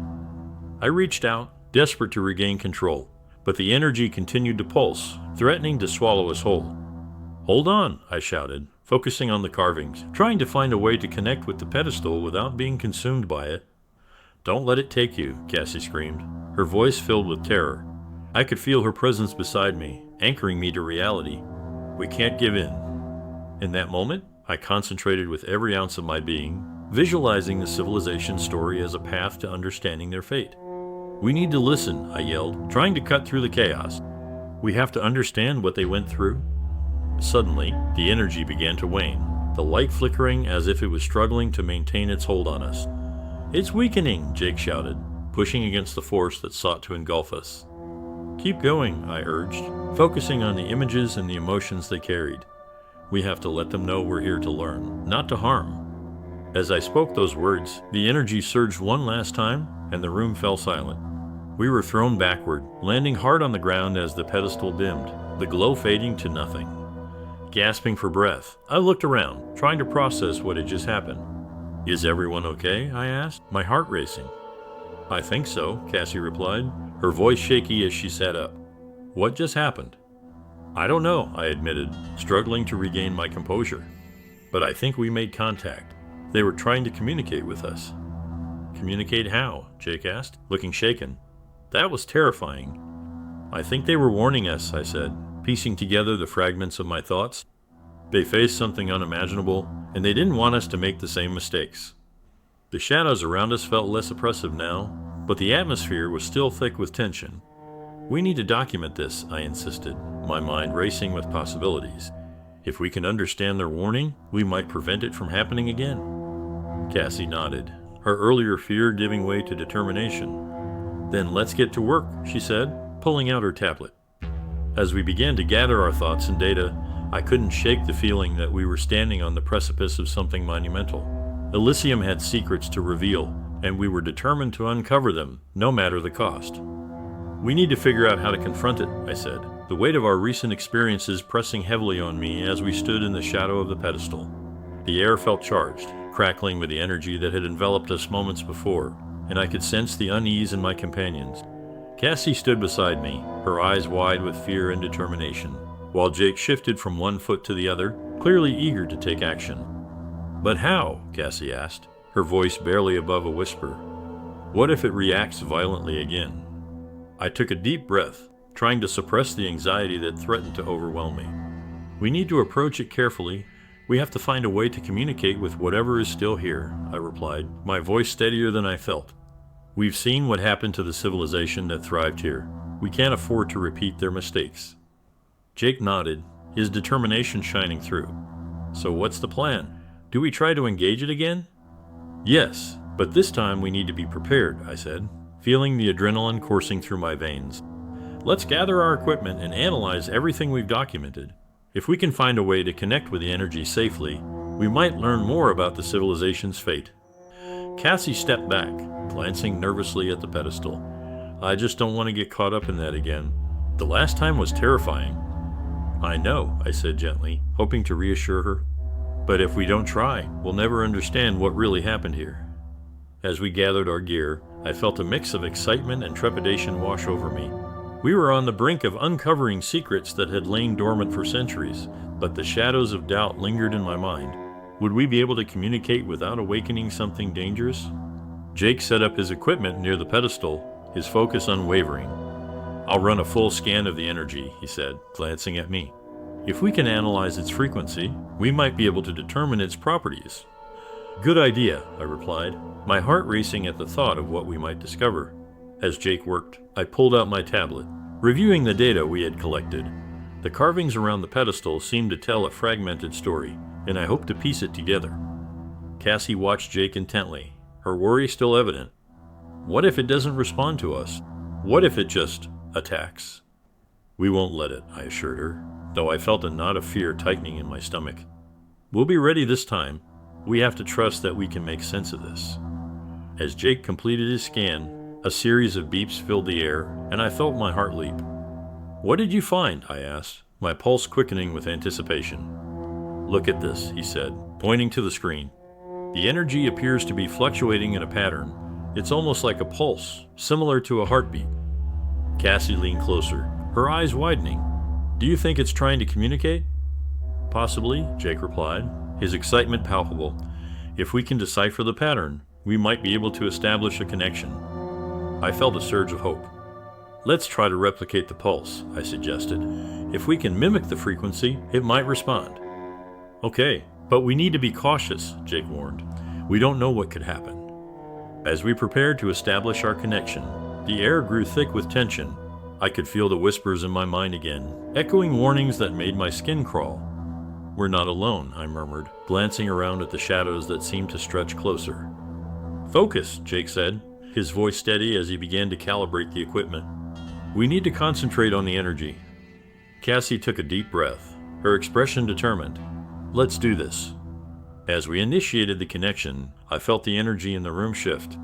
I reached out, desperate to regain control, but the energy continued to pulse, threatening to swallow us whole. "Hold on," I shouted, focusing on the carvings, trying to find a way to connect with the pedestal without being consumed by it. "Don't let it take you," Cassie screamed, her voice filled with terror. I could feel her presence beside me, anchoring me to reality. "We can't give in." In that moment, I concentrated with every ounce of my being, visualizing the civilization story as a path to understanding their fate. "We need to listen," I yelled, trying to cut through the chaos. "We have to understand what they went through." Suddenly, the energy began to wane, the light flickering as if it was struggling to maintain its hold on us. "It's weakening," Jake shouted, pushing against the force that sought to engulf us. "Keep going," I urged, focusing on the images and the emotions they carried. "We have to let them know we're here to learn, not to harm." As I spoke those words, the energy surged one last time, and the room fell silent. We were thrown backward, landing hard on the ground as the pedestal dimmed, the glow fading to nothing. Gasping for breath, I looked around, trying to process what had just happened. "Is everyone okay?" I asked, my heart racing. "I think so," Cassie replied, her voice shaky as she sat up. "What just happened?" "I don't know," I admitted, struggling to regain my composure. "But I think we made contact. They were trying to communicate with us." "Communicate how?" Jake asked, looking shaken. "That was terrifying." "I think they were warning us," I said, piecing together the fragments of my thoughts. "They faced something unimaginable, and they didn't want us to make the same mistakes." The shadows around us felt less oppressive now, but the atmosphere was still thick with tension. "We need to document this," I insisted, my mind racing with possibilities. "If we can understand their warning, we might prevent it from happening again." Cassie nodded, her earlier fear giving way to determination. "Then let's get to work," she said, pulling out her tablet. As we began to gather our thoughts and data, I couldn't shake the feeling that we were standing on the precipice of something monumental. ELYSIUM had secrets to reveal, and we were determined to uncover them, no matter the cost. "We need to figure out how to confront it," I said, the weight of our recent experiences pressing heavily on me as we stood in the shadow of the pedestal. The air felt charged, crackling with the energy that had enveloped us moments before, and I could sense the unease in my companions. Cassie stood beside me, her eyes wide with fear and determination, while Jake shifted from one foot to the other, clearly eager to take action. "But how?" Cassie asked, her voice barely above a whisper. "What if it reacts violently again?" I took a deep breath, trying to suppress the anxiety that threatened to overwhelm me. "We need to approach it carefully. We have to find a way to communicate with whatever is still here," I replied, my voice steadier than I felt. "We've seen what happened to the civilization that thrived here. We can't afford to repeat their mistakes." Jake nodded, his determination shining through. "So what's the plan? Do we try to engage it again?" "Yes, but this time we need to be prepared," I said, feeling the adrenaline coursing through my veins. "Let's gather our equipment and analyze everything we've documented. If we can find a way to connect with the energy safely, we might learn more about the civilization's fate." Cassie stepped back, glancing nervously at the pedestal. "I just don't want to get caught up in that again. The last time was terrifying." "I know," I said gently, hoping to reassure her. "But if we don't try, we'll never understand what really happened here." As we gathered our gear, I felt a mix of excitement and trepidation wash over me. We were on the brink of uncovering secrets that had lain dormant for centuries, but the shadows of doubt lingered in my mind. Would we be able to communicate without awakening something dangerous? Jake set up his equipment near the pedestal, his focus unwavering. "I'll run a full scan of the energy," he said, glancing at me. "If we can analyze its frequency, we might be able to determine its properties." "Good idea," I replied, my heart racing at the thought of what we might discover. As Jake worked, I pulled out my tablet, reviewing the data we had collected. The carvings around the pedestal seemed to tell a fragmented story, and I hoped to piece it together. Cassie watched Jake intently, her worry still evident. What if it doesn't respond to us? What if it just attacks? "We won't let it," I assured her, though I felt a knot of fear tightening in my stomach. "We'll be ready this time. We have to trust that we can make sense of this." As Jake completed his scan, a series of beeps filled the air, and I felt my heart leap. "What did you find?" I asked, my pulse quickening with anticipation. "Look at this," he said, pointing to the screen. "The energy appears to be fluctuating in a pattern. It's almost like a pulse, similar to a heartbeat." Cassie leaned closer, her eyes widening. "Do you think it's trying to communicate?" Possibly, Jake replied, his excitement palpable. If we can decipher the pattern, we might be able to establish a connection. I felt a surge of hope. Let's try to replicate the pulse, I suggested. If we can mimic the frequency, it might respond. Okay, but we need to be cautious, Jake warned. We don't know what could happen. As we prepared to establish our connection, the air grew thick with tension. I could feel the whispers in my mind again, echoing warnings that made my skin crawl. We're not alone, I murmured, glancing around at the shadows that seemed to stretch closer. Focus, Jake said, his voice steady as he began to calibrate the equipment. We need to concentrate on the energy. Cassie took a deep breath, her expression determined. Let's do this. As we initiated the connection, I felt the energy in the room shift.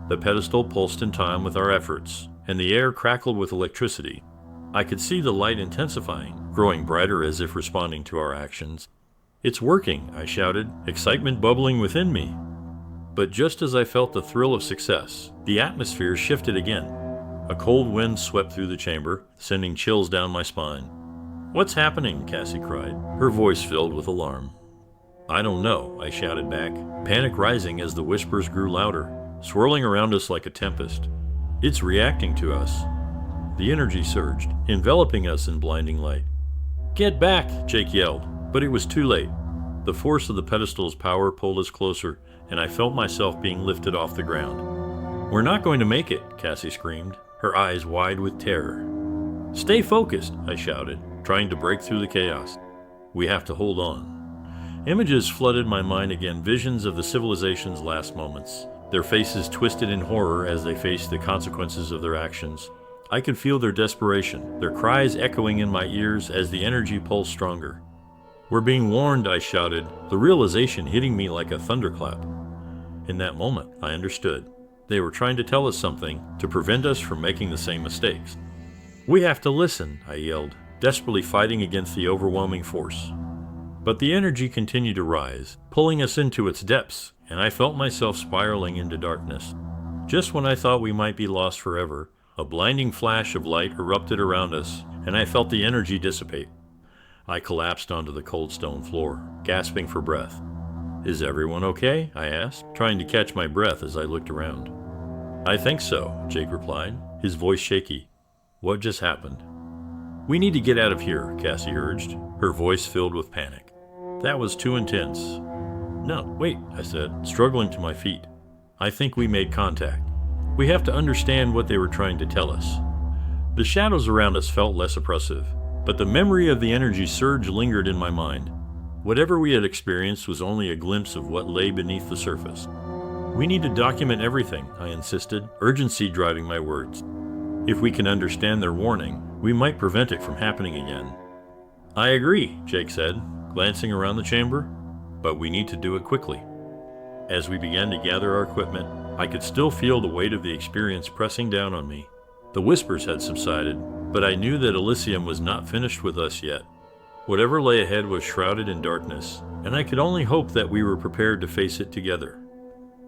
The pedestal pulsed in time with our efforts, and the air crackled with electricity. I could see the light intensifying, growing brighter as if responding to our actions. It's working, I shouted, excitement bubbling within me. But just as I felt the thrill of success, the atmosphere shifted again. A cold wind swept through the chamber, sending chills down my spine. What's happening? Cassie cried, her voice filled with alarm. I don't know, I shouted back, panic rising as the whispers grew louder, swirling around us like a tempest. It's reacting to us. The energy surged, enveloping us in blinding light. Get back, Jake yelled, but it was too late. The force of the pedestal's power pulled us closer, and I felt myself being lifted off the ground. We're not going to make it, Cassie screamed, her eyes wide with terror. Stay focused, I shouted, trying to break through the chaos. We have to hold on. Images flooded my mind again, visions of the civilization's last moments, their faces twisted in horror as they faced the consequences of their actions. I could feel their desperation, their cries echoing in my ears as the energy pulsed stronger. We're being warned, I shouted, the realization hitting me like a thunderclap. In that moment, I understood. They were trying to tell us something, to prevent us from making the same mistakes. We have to listen, I yelled, desperately fighting against the overwhelming force. But the energy continued to rise, pulling us into its depths, and I felt myself spiraling into darkness. Just when I thought we might be lost forever, a blinding flash of light erupted around us, and I felt the energy dissipate. I collapsed onto the cold stone floor, gasping for breath. Is everyone okay? I asked, trying to catch my breath as I looked around. I think so, Jake replied, his voice shaky. What just happened? We need to get out of here, Cassie urged, her voice filled with panic. That was too intense. No, wait, I said, struggling to my feet. I think we made contact. We have to understand what they were trying to tell us. The shadows around us felt less oppressive, but the memory of the energy surge lingered in my mind. Whatever we had experienced was only a glimpse of what lay beneath the surface. We need to document everything, I insisted, urgency driving my words. If we can understand their warning, we might prevent it from happening again. I agree, Jake said, glancing around the chamber, but we need to do it quickly. As we began to gather our equipment, I could still feel the weight of the experience pressing down on me. The whispers had subsided, but I knew that ELYSIUM was not finished with us yet. Whatever lay ahead was shrouded in darkness, and I could only hope that we were prepared to face it together.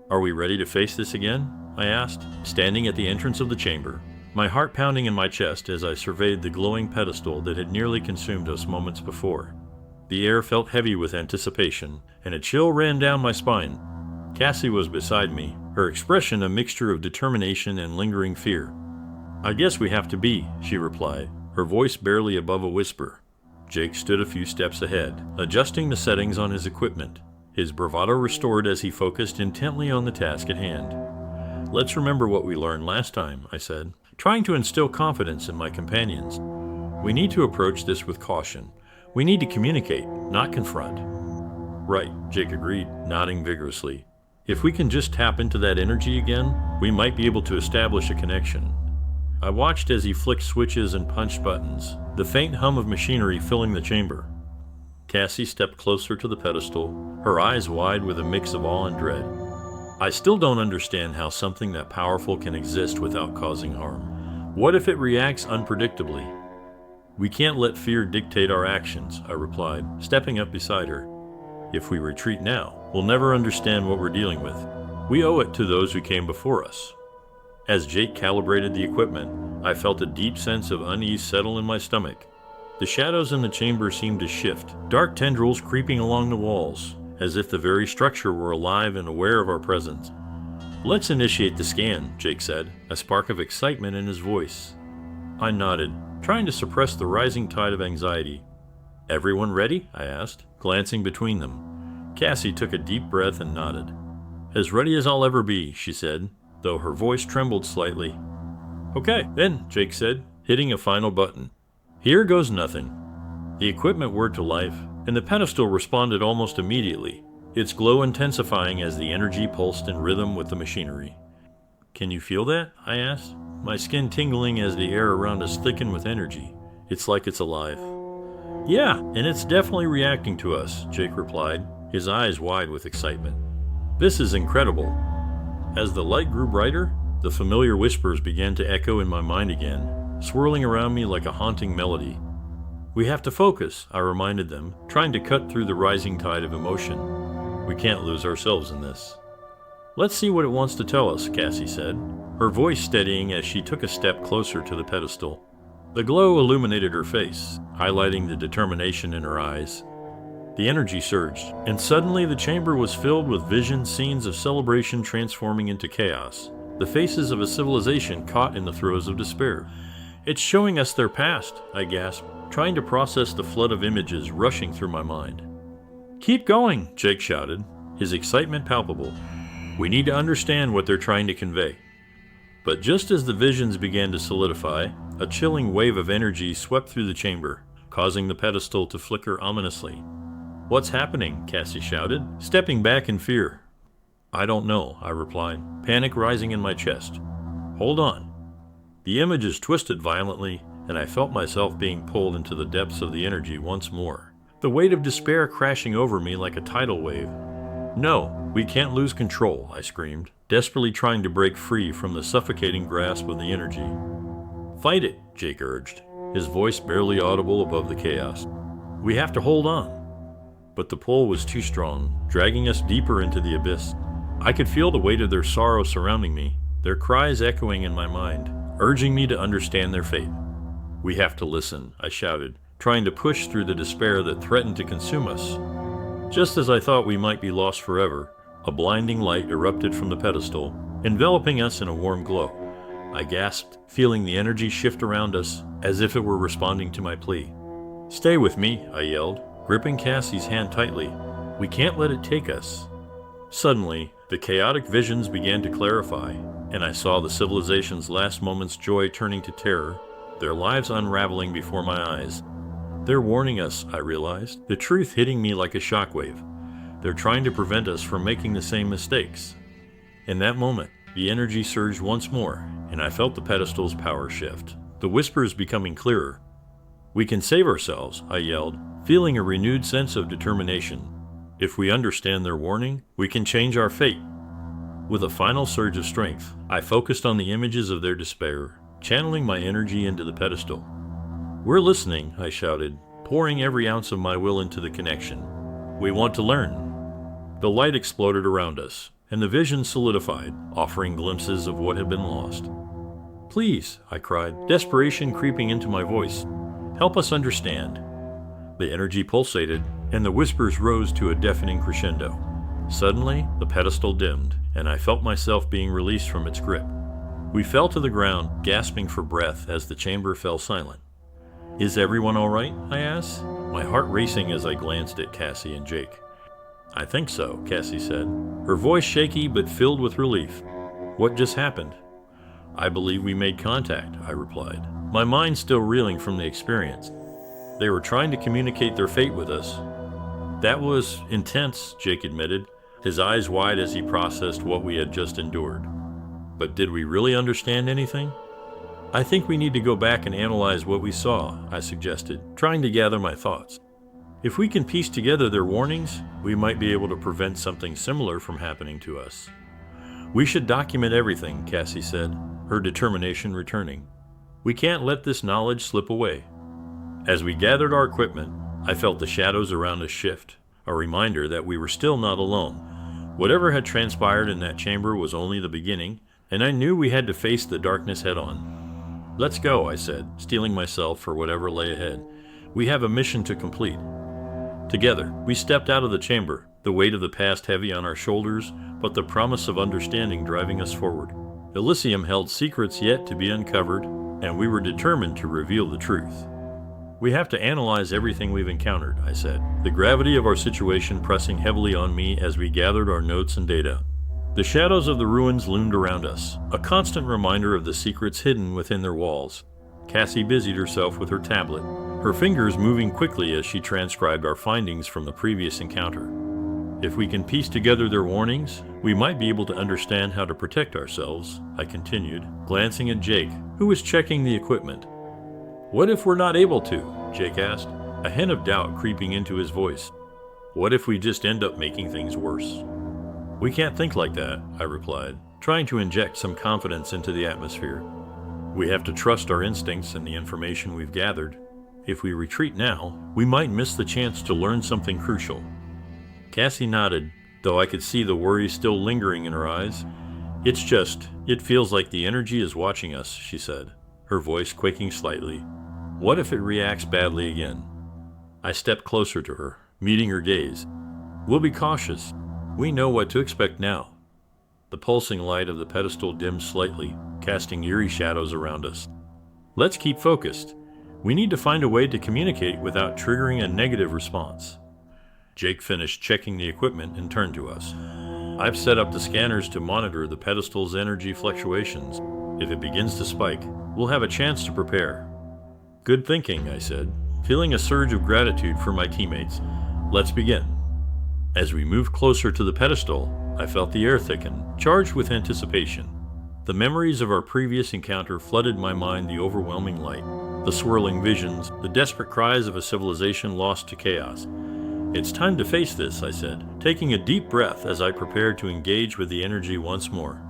Are we ready to face this again? I asked, standing at the entrance of the chamber, my heart pounding in my chest as I surveyed the glowing pedestal that had nearly consumed us moments before. The air felt heavy with anticipation, and a chill ran down my spine. Cassie was beside me, her expression a mixture of determination and lingering fear. I guess we have to be, she replied, her voice barely above a whisper. Jake stood a few steps ahead, adjusting the settings on his equipment, his bravado restored as he focused intently on the task at hand. Let's remember what we learned last time, I said, trying to instill confidence in my companions. We need to approach this with caution. We need to communicate, not confront. Right, Jake agreed, nodding vigorously. If we can just tap into that energy again, we might be able to establish a connection. I watched as he flicked switches and punched buttons, the faint hum of machinery filling the chamber. Cassie stepped closer to the pedestal, her eyes wide with a mix of awe and dread. I still don't understand how something that powerful can exist without causing harm. What if it reacts unpredictably? We can't let fear dictate our actions, I replied, stepping up beside her. If we retreat now, we'll never understand what we're dealing with. We owe it to those who came before us. As Jake calibrated the equipment, I felt a deep sense of unease settle in my stomach. The shadows in the chamber seemed to shift, dark tendrils creeping along the walls, as if the very structure were alive and aware of our presence. "Let's initiate the scan," Jake said, a spark of excitement in his voice. I nodded, trying to suppress the rising tide of anxiety. "Everyone ready?" I asked, glancing between them. Cassie took a deep breath and nodded. "As ready as I'll ever be," she said, though her voice trembled slightly. "Okay, then," Jake said, hitting a final button. "Here goes nothing." The equipment whirred to life, and the pedestal responded almost immediately, its glow intensifying as the energy pulsed in rhythm with the machinery. "Can you feel that?" I asked, my skin tingling as the air around us thickened with energy. "It's like it's alive." "Yeah, and it's definitely reacting to us," Jake replied, his eyes wide with excitement. "This is incredible." As the light grew brighter, the familiar whispers began to echo in my mind again, swirling around me like a haunting melody. "We have to focus," I reminded them, trying to cut through the rising tide of emotion. "We can't lose ourselves in this." "Let's see what it wants to tell us," Cassie said, her voice steadying as she took a step closer to the pedestal. The glow illuminated her face, highlighting the determination in her eyes. The energy surged, and suddenly the chamber was filled with visioned scenes of celebration transforming into chaos, the faces of a civilization caught in the throes of despair. "It's showing us their past," I gasped, trying to process the flood of images rushing through my mind. "Keep going," Jake shouted, his excitement palpable. "We need to understand what they're trying to convey." But just as the visions began to solidify, a chilling wave of energy swept through the chamber, causing the pedestal to flicker ominously. "What's happening?" Cassie shouted, stepping back in fear. "I don't know," I replied, panic rising in my chest. "Hold on." The images twisted violently, and I felt myself being pulled into the depths of the energy once more, the weight of despair crashing over me like a tidal wave. "No, we can't lose control," I screamed, desperately trying to break free from the suffocating grasp of the energy. "Fight it," Jake urged, his voice barely audible above the chaos. "We have to hold on." But the pull was too strong, dragging us deeper into the abyss. I could feel the weight of their sorrow surrounding me, their cries echoing in my mind, urging me to understand their fate. "We have to listen," I shouted, trying to push through the despair that threatened to consume us. Just as I thought we might be lost forever, a blinding light erupted from the pedestal, enveloping us in a warm glow. I gasped, feeling the energy shift around us, as if it were responding to my plea. "Stay with me," I yelled, gripping Cassie's hand tightly. "We can't let it take us." Suddenly, the chaotic visions began to clarify, and I saw the civilization's last moment's joy turning to terror, their lives unraveling before my eyes. "They're warning us," I realized, the truth hitting me like a shockwave. "They're trying to prevent us from making the same mistakes." In that moment, the energy surged once more, and I felt the pedestal's power shift, the whispers becoming clearer. "We can save ourselves," I yelled, feeling a renewed sense of determination. "If we understand their warning, we can change our fate." With a final surge of strength, I focused on the images of their despair, channeling my energy into the pedestal. "We're listening," I shouted, pouring every ounce of my will into the connection. "We want to learn." The light exploded around us, and the vision solidified, offering glimpses of what had been lost. "Please," I cried, desperation creeping into my voice, "help us understand." The energy pulsated, and the whispers rose to a deafening crescendo. Suddenly, the pedestal dimmed, and I felt myself being released from its grip. We fell to the ground, gasping for breath as the chamber fell silent. "Is everyone all right?" I asked, my heart racing as I glanced at Cassie and Jake. "I think so," Cassie said, her voice shaky but filled with relief. "What just happened?" "I believe we made contact," I replied, my mind still reeling from the experience. "They were trying to communicate their fate with us." "That was intense," Jake admitted, his eyes wide as he processed what we had just endured. "But did we really understand anything?" "I think we need to go back and analyze what we saw," I suggested, trying to gather my thoughts. "If we can piece together their warnings, we might be able to prevent something similar from happening to us." "We should document everything," Cassie said, her determination returning. "We can't let this knowledge slip away." As we gathered our equipment, I felt the shadows around us shift, a reminder that we were still not alone. Whatever had transpired in that chamber was only the beginning, and I knew we had to face the darkness head on. "Let's go," I said, steeling myself for whatever lay ahead. We have a mission to complete. Together, we stepped out of the chamber, the weight of the past heavy on our shoulders, but the promise of understanding driving us forward. ELYSIUM held secrets yet to be uncovered, and we were determined to reveal the truth. We have to analyze everything we've encountered, I said, the gravity of our situation pressing heavily on me as we gathered our notes and data. The shadows of the ruins loomed around us, a constant reminder of the secrets hidden within their walls. Cassie busied herself with her tablet, her fingers moving quickly as she transcribed our findings from the previous encounter. If we can piece together their warnings, we might be able to understand how to protect ourselves, I continued, glancing at Jake, who was checking the equipment. What if we're not able to? Jake asked, a hint of doubt creeping into his voice. What if we just end up making things worse? We can't think like that, I replied, trying to inject some confidence into the atmosphere. We have to trust our instincts and the information we've gathered. If we retreat now, we might miss the chance to learn something crucial. Cassie nodded, though I could see the worry still lingering in her eyes. It feels like the energy is watching us, she said, her voice quaking slightly. What if it reacts badly again? I stepped closer to her, meeting her gaze. We'll be cautious. We know what to expect now. The pulsing light of the pedestal dimmed slightly, casting eerie shadows around us. Let's keep focused. We need to find a way to communicate without triggering a negative response. Jake finished checking the equipment and turned to us. I've set up the scanners to monitor the pedestal's energy fluctuations. If it begins to spike, we'll have a chance to prepare. Good thinking, I said, feeling a surge of gratitude for my teammates. Let's begin. As we moved closer to the pedestal, I felt the air thicken, charged with anticipation. The memories of our previous encounter flooded my mind, the overwhelming light, the swirling visions, the desperate cries of a civilization lost to chaos. It's time to face this, I said, taking a deep breath as I prepared to engage with the energy once more.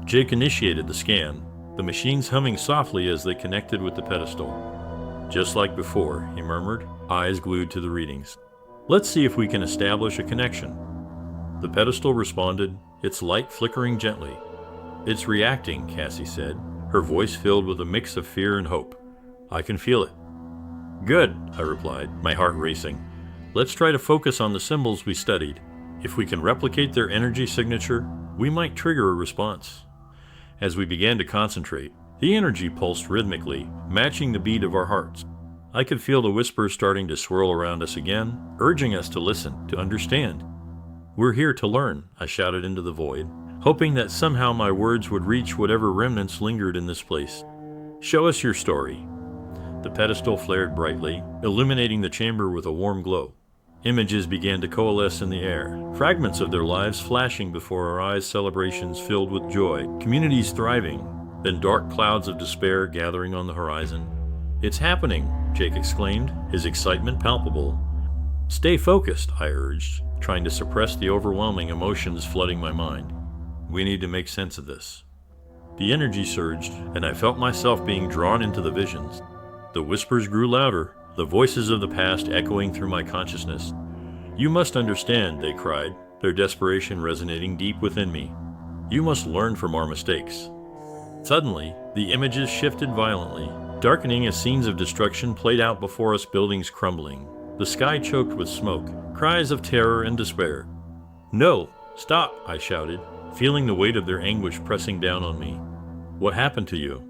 Jake initiated the scan, the machines humming softly as they connected with the pedestal. Just like before, he murmured, eyes glued to the readings. Let's see if we can establish a connection. The pedestal responded, its light flickering gently. It's reacting, Cassie said, her voice filled with a mix of fear and hope. I can feel it. Good, I replied, my heart racing. Let's try to focus on the symbols we studied. If we can replicate their energy signature, we might trigger a response. As we began to concentrate, the energy pulsed rhythmically, matching the beat of our hearts. I could feel the whispers starting to swirl around us again, urging us to listen, to understand. We're here to learn, I shouted into the void, hoping that somehow my words would reach whatever remnants lingered in this place. Show us your story. The pedestal flared brightly, illuminating the chamber with a warm glow. Images began to coalesce in the air, fragments of their lives flashing before our eyes, celebrations filled with joy, communities thriving, then dark clouds of despair gathering on the horizon. It's happening, Jake exclaimed, his excitement palpable. Stay focused, I urged, trying to suppress the overwhelming emotions flooding my mind. We need to make sense of this. The energy surged, and I felt myself being drawn into the visions. The whispers grew louder, the voices of the past echoing through my consciousness. You must understand, they cried, their desperation resonating deep within me. You must learn from our mistakes. Suddenly, the images shifted violently, darkening as scenes of destruction played out before us, buildings crumbling, the sky choked with smoke, cries of terror and despair. No, stop, I shouted, feeling the weight of their anguish pressing down on me. What happened to you?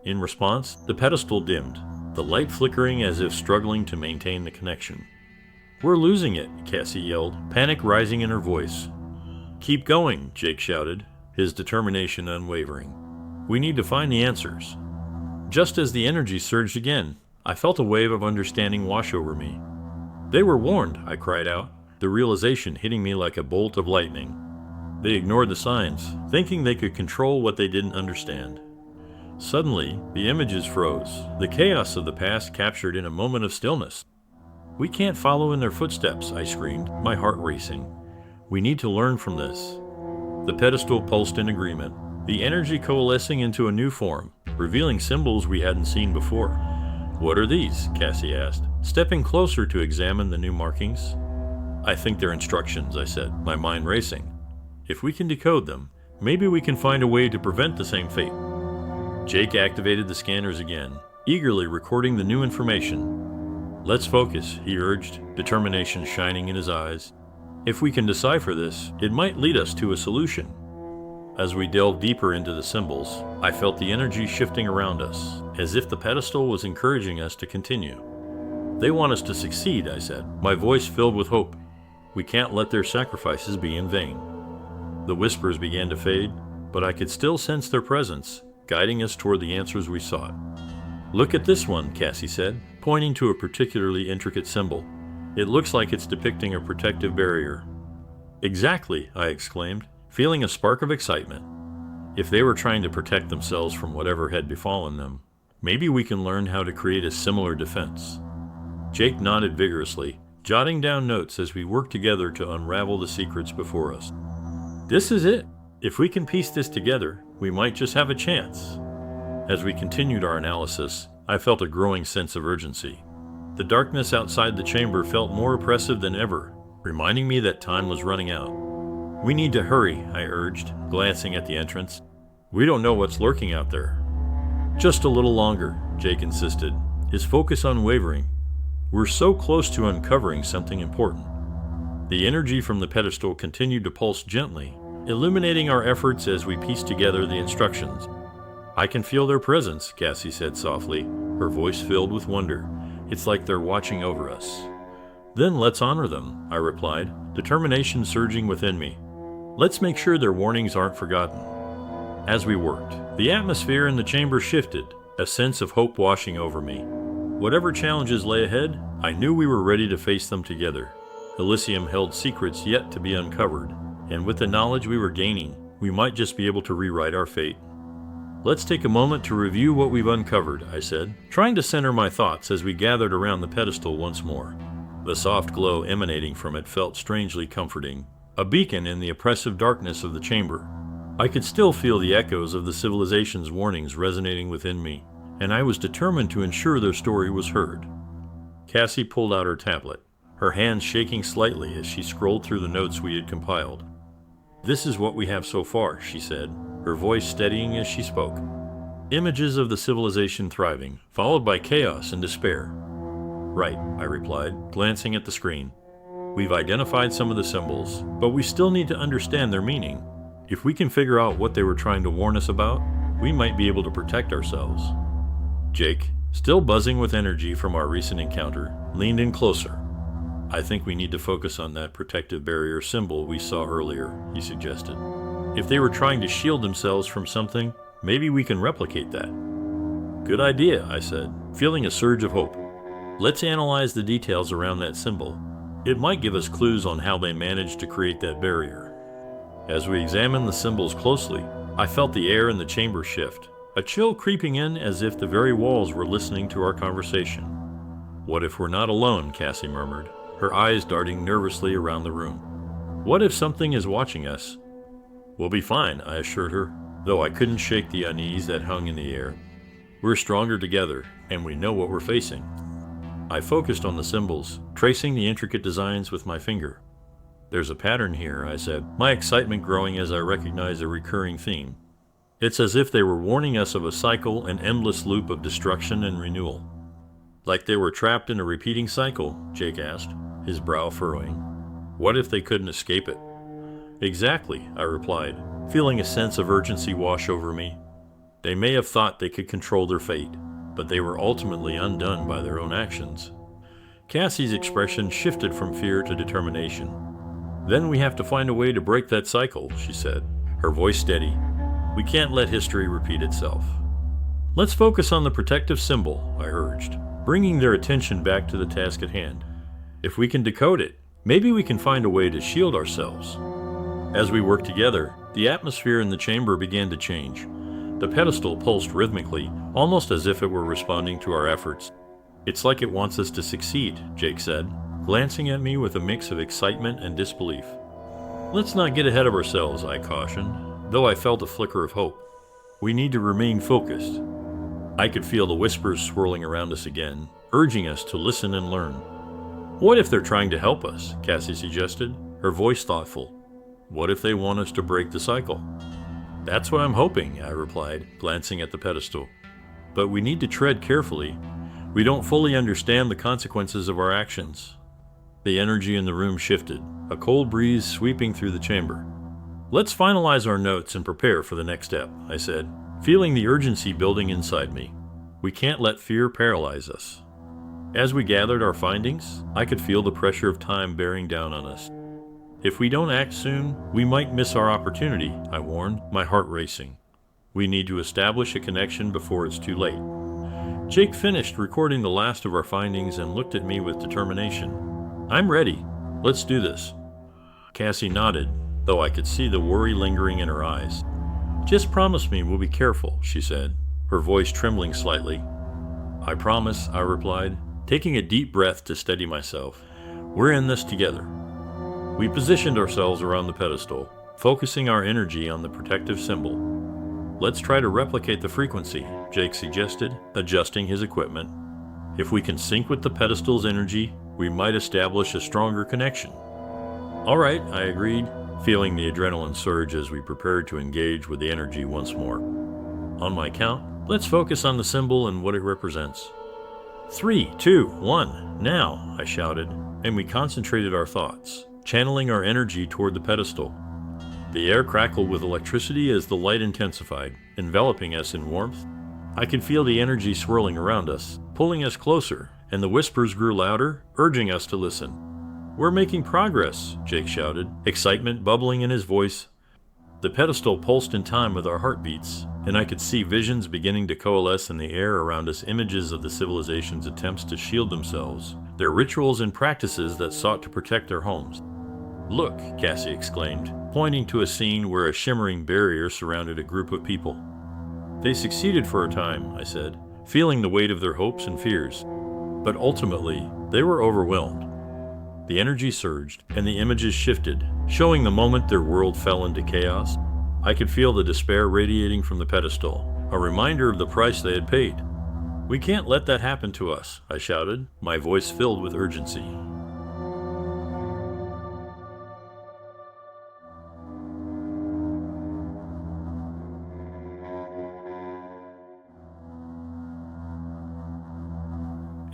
In response, the pedestal dimmed, the light flickering as if struggling to maintain the connection. We're losing it, Cassie yelled, panic rising in her voice. Keep going, Jake shouted, his determination unwavering. We need to find the answers. Just as the energy surged again, I felt a wave of understanding wash over me. They were warned, I cried out, the realization hitting me like a bolt of lightning. They ignored the signs, thinking they could control what they didn't understand. Suddenly, the images froze, the chaos of the past captured in a moment of stillness. We can't follow in their footsteps, I screamed, my heart racing. We need to learn from this. The pedestal pulsed in agreement, the energy coalescing into a new form, revealing symbols we hadn't seen before. What are these? Cassie asked, stepping closer to examine the new markings. I think they're instructions, I said, my mind racing. If we can decode them, maybe we can find a way to prevent the same fate. Jake activated the scanners again, eagerly recording the new information. Let's focus, he urged, determination shining in his eyes. If we can decipher this, it might lead us to a solution. As we delved deeper into the symbols, I felt the energy shifting around us, as if the pedestal was encouraging us to continue. They want us to succeed, I said, my voice filled with hope. We can't let their sacrifices be in vain. The whispers began to fade, but I could still sense their presence, guiding us toward the answers we sought. Look at this one, Cassie said, pointing to a particularly intricate symbol. It looks like it's depicting a protective barrier. Exactly, I exclaimed, feeling a spark of excitement. If they were trying to protect themselves from whatever had befallen them, maybe we can learn how to create a similar defense. Jake nodded vigorously, jotting down notes as we worked together to unravel the secrets before us. This is it. If we can piece this together, we might just have a chance. As we continued our analysis, I felt a growing sense of urgency. The darkness outside the chamber felt more oppressive than ever, reminding me that time was running out. We need to hurry, I urged, glancing at the entrance. We don't know what's lurking out there. Just a little longer, Jake insisted, his focus unwavering. We're so close to uncovering something important. The energy from the pedestal continued to pulse gently, illuminating our efforts as we pieced together the instructions. I can feel their presence, Cassie said softly, her voice filled with wonder. It's like they're watching over us. Then let's honor them, I replied, determination surging within me. Let's make sure their warnings aren't forgotten. As we worked, the atmosphere in the chamber shifted, a sense of hope washing over me. Whatever challenges lay ahead, I knew we were ready to face them together. ELYSIUM held secrets yet to be uncovered, and with the knowledge we were gaining, we might just be able to rewrite our fate. Let's take a moment to review what we've uncovered, I said, trying to center my thoughts as we gathered around the pedestal once more. The soft glow emanating from it felt strangely comforting, a beacon in the oppressive darkness of the chamber. I could still feel the echoes of the civilization's warnings resonating within me, and I was determined to ensure their story was heard. Cassie pulled out her tablet, her hands shaking slightly as she scrolled through the notes we had compiled. This is what we have so far, she said, her voice steadying as she spoke. Images of the civilization thriving, followed by chaos and despair. Right, I replied, glancing at the screen. We've identified some of the symbols, but we still need to understand their meaning. If we can figure out what they were trying to warn us about, we might be able to protect ourselves. Jake, still buzzing with energy from our recent encounter, leaned in closer. I think we need to focus on that protective barrier symbol we saw earlier, he suggested. If they were trying to shield themselves from something, maybe we can replicate that. Good idea, I said, feeling a surge of hope. Let's analyze the details around that symbol. It might give us clues on how they managed to create that barrier. As we examined the symbols closely, I felt the air in the chamber shift, a chill creeping in as if the very walls were listening to our conversation. What if we're not alone, Cassie murmured, her eyes darting nervously around the room. What if something is watching us? We'll be fine, I assured her, though I couldn't shake the unease that hung in the air. We're stronger together, and we know what we're facing. I focused on the symbols, tracing the intricate designs with my finger. There's a pattern here, I said, my excitement growing as I recognized a recurring theme. It's as if they were warning us of a cycle, an endless loop of destruction and renewal. Like they were trapped in a repeating cycle, Jake asked, his brow furrowing. What if they couldn't escape it? Exactly, I replied, feeling a sense of urgency wash over me. They may have thought they could control their fate, but they were ultimately undone by their own actions. Cassie's expression shifted from fear to determination. Then we have to find a way to break that cycle, she said, her voice steady. We can't let history repeat itself. Let's focus on the protective symbol, I urged, bringing their attention back to the task at hand. If we can decode it, maybe we can find a way to shield ourselves. As we worked together, the atmosphere in the chamber began to change. The pedestal pulsed rhythmically, almost as if it were responding to our efforts. It's like it wants us to succeed, Jake said, glancing at me with a mix of excitement and disbelief. Let's not get ahead of ourselves, I cautioned, though I felt a flicker of hope. We need to remain focused. I could feel the whispers swirling around us again, urging us to listen and learn. What if they're trying to help us? Cassie suggested, her voice thoughtful. What if they want us to break the cycle? That's what I'm hoping, I replied, glancing at the pedestal. But we need to tread carefully. We don't fully understand the consequences of our actions. The energy in the room shifted, a cold breeze sweeping through the chamber. Let's finalize our notes and prepare for the next step, I said, feeling the urgency building inside me. We can't let fear paralyze us. As we gathered our findings, I could feel the pressure of time bearing down on us. If we don't act soon, we might miss our opportunity, I warned, my heart racing. We need to establish a connection before it's too late. Jake finished recording the last of our findings and looked at me with determination. I'm ready. Let's do this. Cassie nodded, though I could see the worry lingering in her eyes. Just promise me we'll be careful, she said, her voice trembling slightly. I promise, I replied, taking a deep breath to steady myself. We're in this together. We positioned ourselves around the pedestal, focusing our energy on the protective symbol. Let's try to replicate the frequency, Jake suggested, adjusting his equipment. If we can sync with the pedestal's energy, we might establish a stronger connection. All right, I agreed, feeling the adrenaline surge as we prepared to engage with the energy once more. On my count, let's focus on the symbol and what it represents. 3, 2, 1, now, I shouted, and we concentrated our thoughts, channeling our energy toward the pedestal. The air crackled with electricity as the light intensified, enveloping us in warmth. I could feel the energy swirling around us, pulling us closer, and the whispers grew louder, urging us to listen. We're making progress, Jake shouted, excitement bubbling in his voice. The pedestal pulsed in time with our heartbeats, and I could see visions beginning to coalesce in the air around us, images of the civilization's attempts to shield themselves, their rituals and practices that sought to protect their homes. Look, Cassie exclaimed, pointing to a scene where a shimmering barrier surrounded a group of people. They succeeded for a time, I said, feeling the weight of their hopes and fears. But ultimately, they were overwhelmed. The energy surged, and the images shifted, showing the moment their world fell into chaos. I could feel the despair radiating from the pedestal, a reminder of the price they had paid. We can't let that happen to us, I shouted, my voice filled with urgency.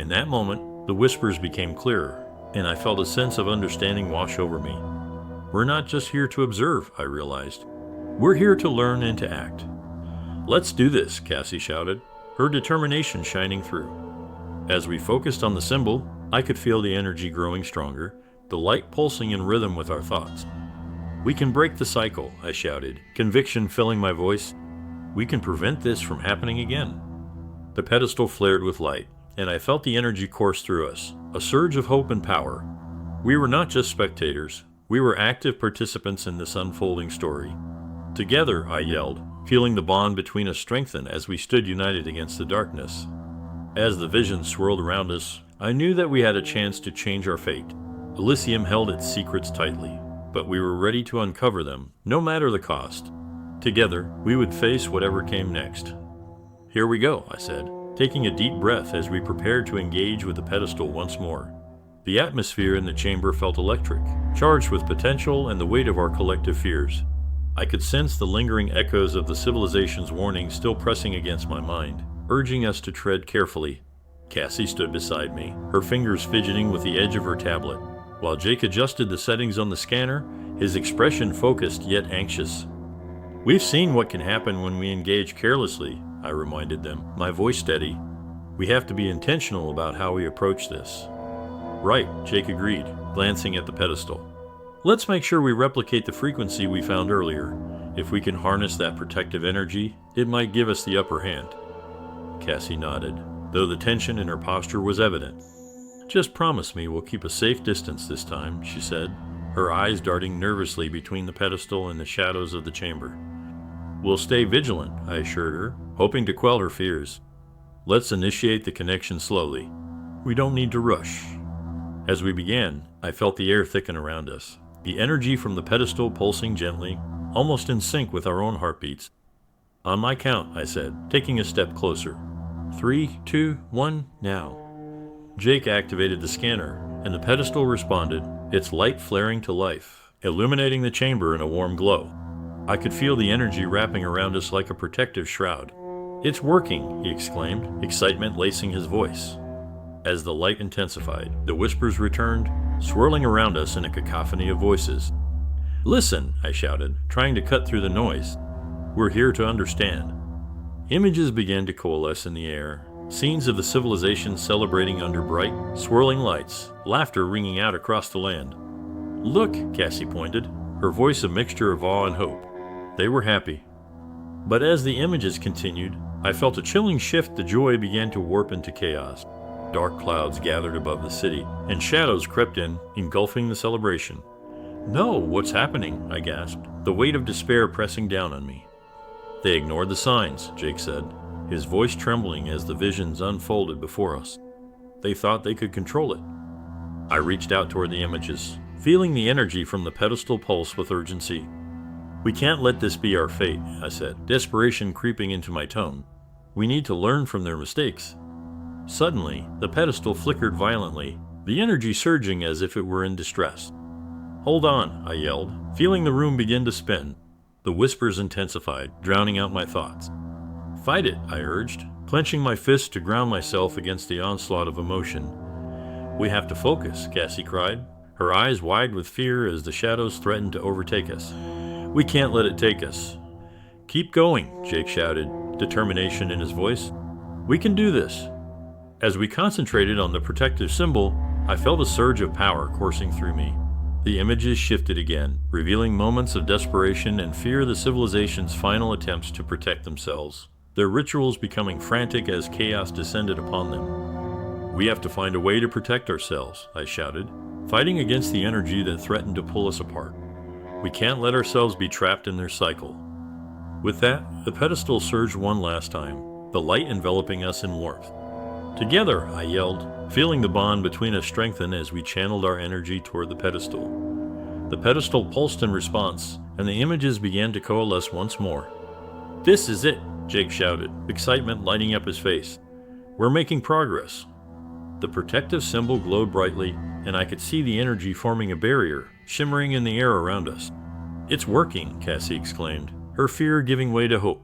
In that moment, the whispers became clearer, and I felt a sense of understanding wash over me. We're not just here to observe, I realized. We're here to learn and to act. Let's do this, Cassie shouted, her determination shining through. As we focused on the symbol, I could feel the energy growing stronger, the light pulsing in rhythm with our thoughts. We can break the cycle, I shouted, conviction filling my voice. We can prevent this from happening again. The pedestal flared with light, and I felt the energy course through us, a surge of hope and power. We were not just spectators, we were active participants in this unfolding story. Together, I yelled, feeling the bond between us strengthen as we stood united against the darkness. As the vision swirled around us, I knew that we had a chance to change our fate. ELYSIUM held its secrets tightly, but we were ready to uncover them, no matter the cost. Together, we would face whatever came next. Here we go, I said, taking a deep breath as we prepared to engage with the pedestal once more. The atmosphere in the chamber felt electric, charged with potential and the weight of our collective fears. I could sense the lingering echoes of the civilization's warning still pressing against my mind, urging us to tread carefully. Cassie stood beside me, her fingers fidgeting with the edge of her tablet, while Jake adjusted the settings on the scanner, his expression focused yet anxious. We've seen what can happen when we engage carelessly, I reminded them, my voice steady. We have to be intentional about how we approach this. Right, Jake agreed, glancing at the pedestal. Let's make sure we replicate the frequency we found earlier. If we can harness that protective energy, it might give us the upper hand. Cassie nodded, though the tension in her posture was evident. Just promise me we'll keep a safe distance this time, she said, her eyes darting nervously between the pedestal and the shadows of the chamber. We'll stay vigilant, I assured her, hoping to quell her fears. Let's initiate the connection slowly. We don't need to rush. As we began, I felt the air thicken around us, the energy from the pedestal pulsing gently, almost in sync with our own heartbeats. On my count, I said, taking a step closer. 3, 2, 1, now. Jake activated the scanner, and the pedestal responded, its light flaring to life, illuminating the chamber in a warm glow. I could feel the energy wrapping around us like a protective shroud. It's working, he exclaimed, excitement lacing his voice. As the light intensified, the whispers returned, swirling around us in a cacophony of voices. "Listen," I shouted, trying to cut through the noise. "We're here to understand." Images began to coalesce in the air, scenes of the civilization celebrating under bright, swirling lights, laughter ringing out across the land. "Look," Cassie pointed, her voice a mixture of awe and hope. They were happy. But as the images continued, I felt a chilling shift. The joy began to warp into chaos. Dark clouds gathered above the city, and shadows crept in, engulfing the celebration. "No, what's happening?" I gasped, the weight of despair pressing down on me. "They ignored the signs," Jake said, his voice trembling as the visions unfolded before us. "They thought they could control it." I reached out toward the images, feeling the energy from the pedestal pulse with urgency. "We can't let this be our fate," I said, desperation creeping into my tone. "We need to learn from their mistakes." Suddenly, the pedestal flickered violently, the energy surging as if it were in distress. "Hold on," I yelled, feeling the room begin to spin. The whispers intensified, drowning out my thoughts. "Fight it," I urged, clenching my fists to ground myself against the onslaught of emotion. "We have to focus," Cassie cried, her eyes wide with fear as the shadows threatened to overtake us. "We can't let it take us." "Keep going," Jake shouted, determination in his voice. "We can do this." As we concentrated on the protective symbol, I felt a surge of power coursing through me. The images shifted again, revealing moments of desperation and fear, the civilization's final attempts to protect themselves, their rituals becoming frantic as chaos descended upon them. "We have to find a way to protect ourselves," I shouted, fighting against the energy that threatened to pull us apart. "We can't let ourselves be trapped in their cycle." With that, the pedestal surged one last time, the light enveloping us in warmth. "Together," I yelled, feeling the bond between us strengthen as we channeled our energy toward the pedestal. The pedestal pulsed in response, and the images began to coalesce once more. "This is it," Jake shouted, excitement lighting up his face. "We're making progress." The protective symbol glowed brightly, and I could see the energy forming a barrier, shimmering in the air around us. "It's working," Cassie exclaimed, her fear giving way to hope.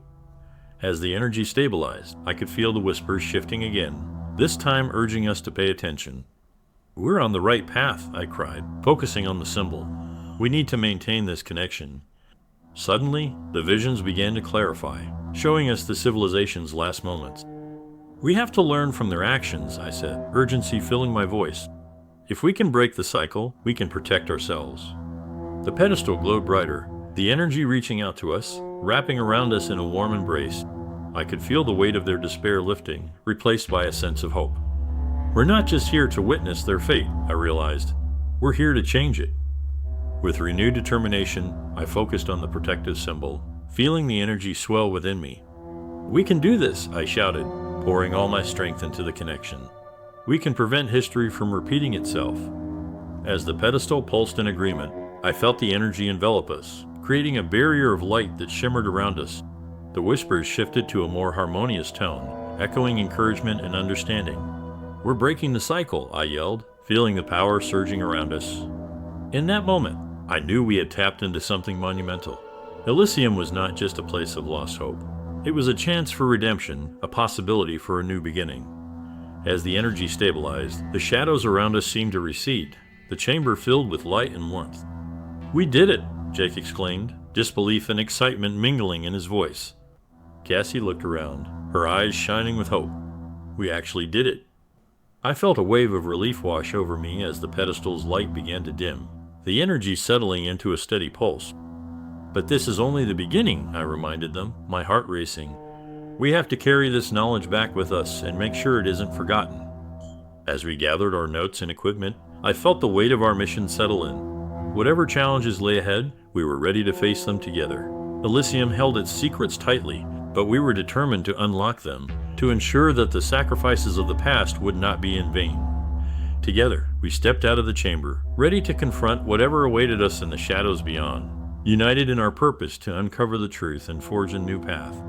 As the energy stabilized, I could feel the whispers shifting again, this time urging us to pay attention. "We're on the right path," I cried, focusing on the symbol. "We need to maintain this connection." Suddenly, the visions began to clarify, showing us the civilization's last moments. "We have to learn from their actions," I said, urgency filling my voice. "If we can break the cycle, we can protect ourselves." The pedestal glowed brighter, the energy reaching out to us, wrapping around us in a warm embrace. I could feel the weight of their despair lifting, replaced by a sense of hope. "We're not just here to witness their fate," I realized. "We're here to change it." With renewed determination, I focused on the protective symbol, feeling the energy swell within me. "We can do this," I shouted, pouring all my strength into the connection. "We can prevent history from repeating itself." As the pedestal pulsed in agreement, I felt the energy envelop us, creating a barrier of light that shimmered around us. The whispers shifted to a more harmonious tone, echoing encouragement and understanding. "We're breaking the cycle," I yelled, feeling the power surging around us. In that moment, I knew we had tapped into something monumental. ELYSIUM was not just a place of lost hope. It was a chance for redemption, a possibility for a new beginning. As the energy stabilized, the shadows around us seemed to recede, the chamber filled with light and warmth. "We did it!" Jake exclaimed, disbelief and excitement mingling in his voice. Cassie looked around, her eyes shining with hope. "We actually did it." I felt a wave of relief wash over me as the pedestal's light began to dim, the energy settling into a steady pulse. "But this is only the beginning," I reminded them, my heart racing. "We have to carry this knowledge back with us and make sure it isn't forgotten." As we gathered our notes and equipment, I felt the weight of our mission settle in. Whatever challenges lay ahead, we were ready to face them together. ELYSIUM held its secrets tightly, but we were determined to unlock them, to ensure that the sacrifices of the past would not be in vain. Together, we stepped out of the chamber, ready to confront whatever awaited us in the shadows beyond, united in our purpose to uncover the truth and forge a new path.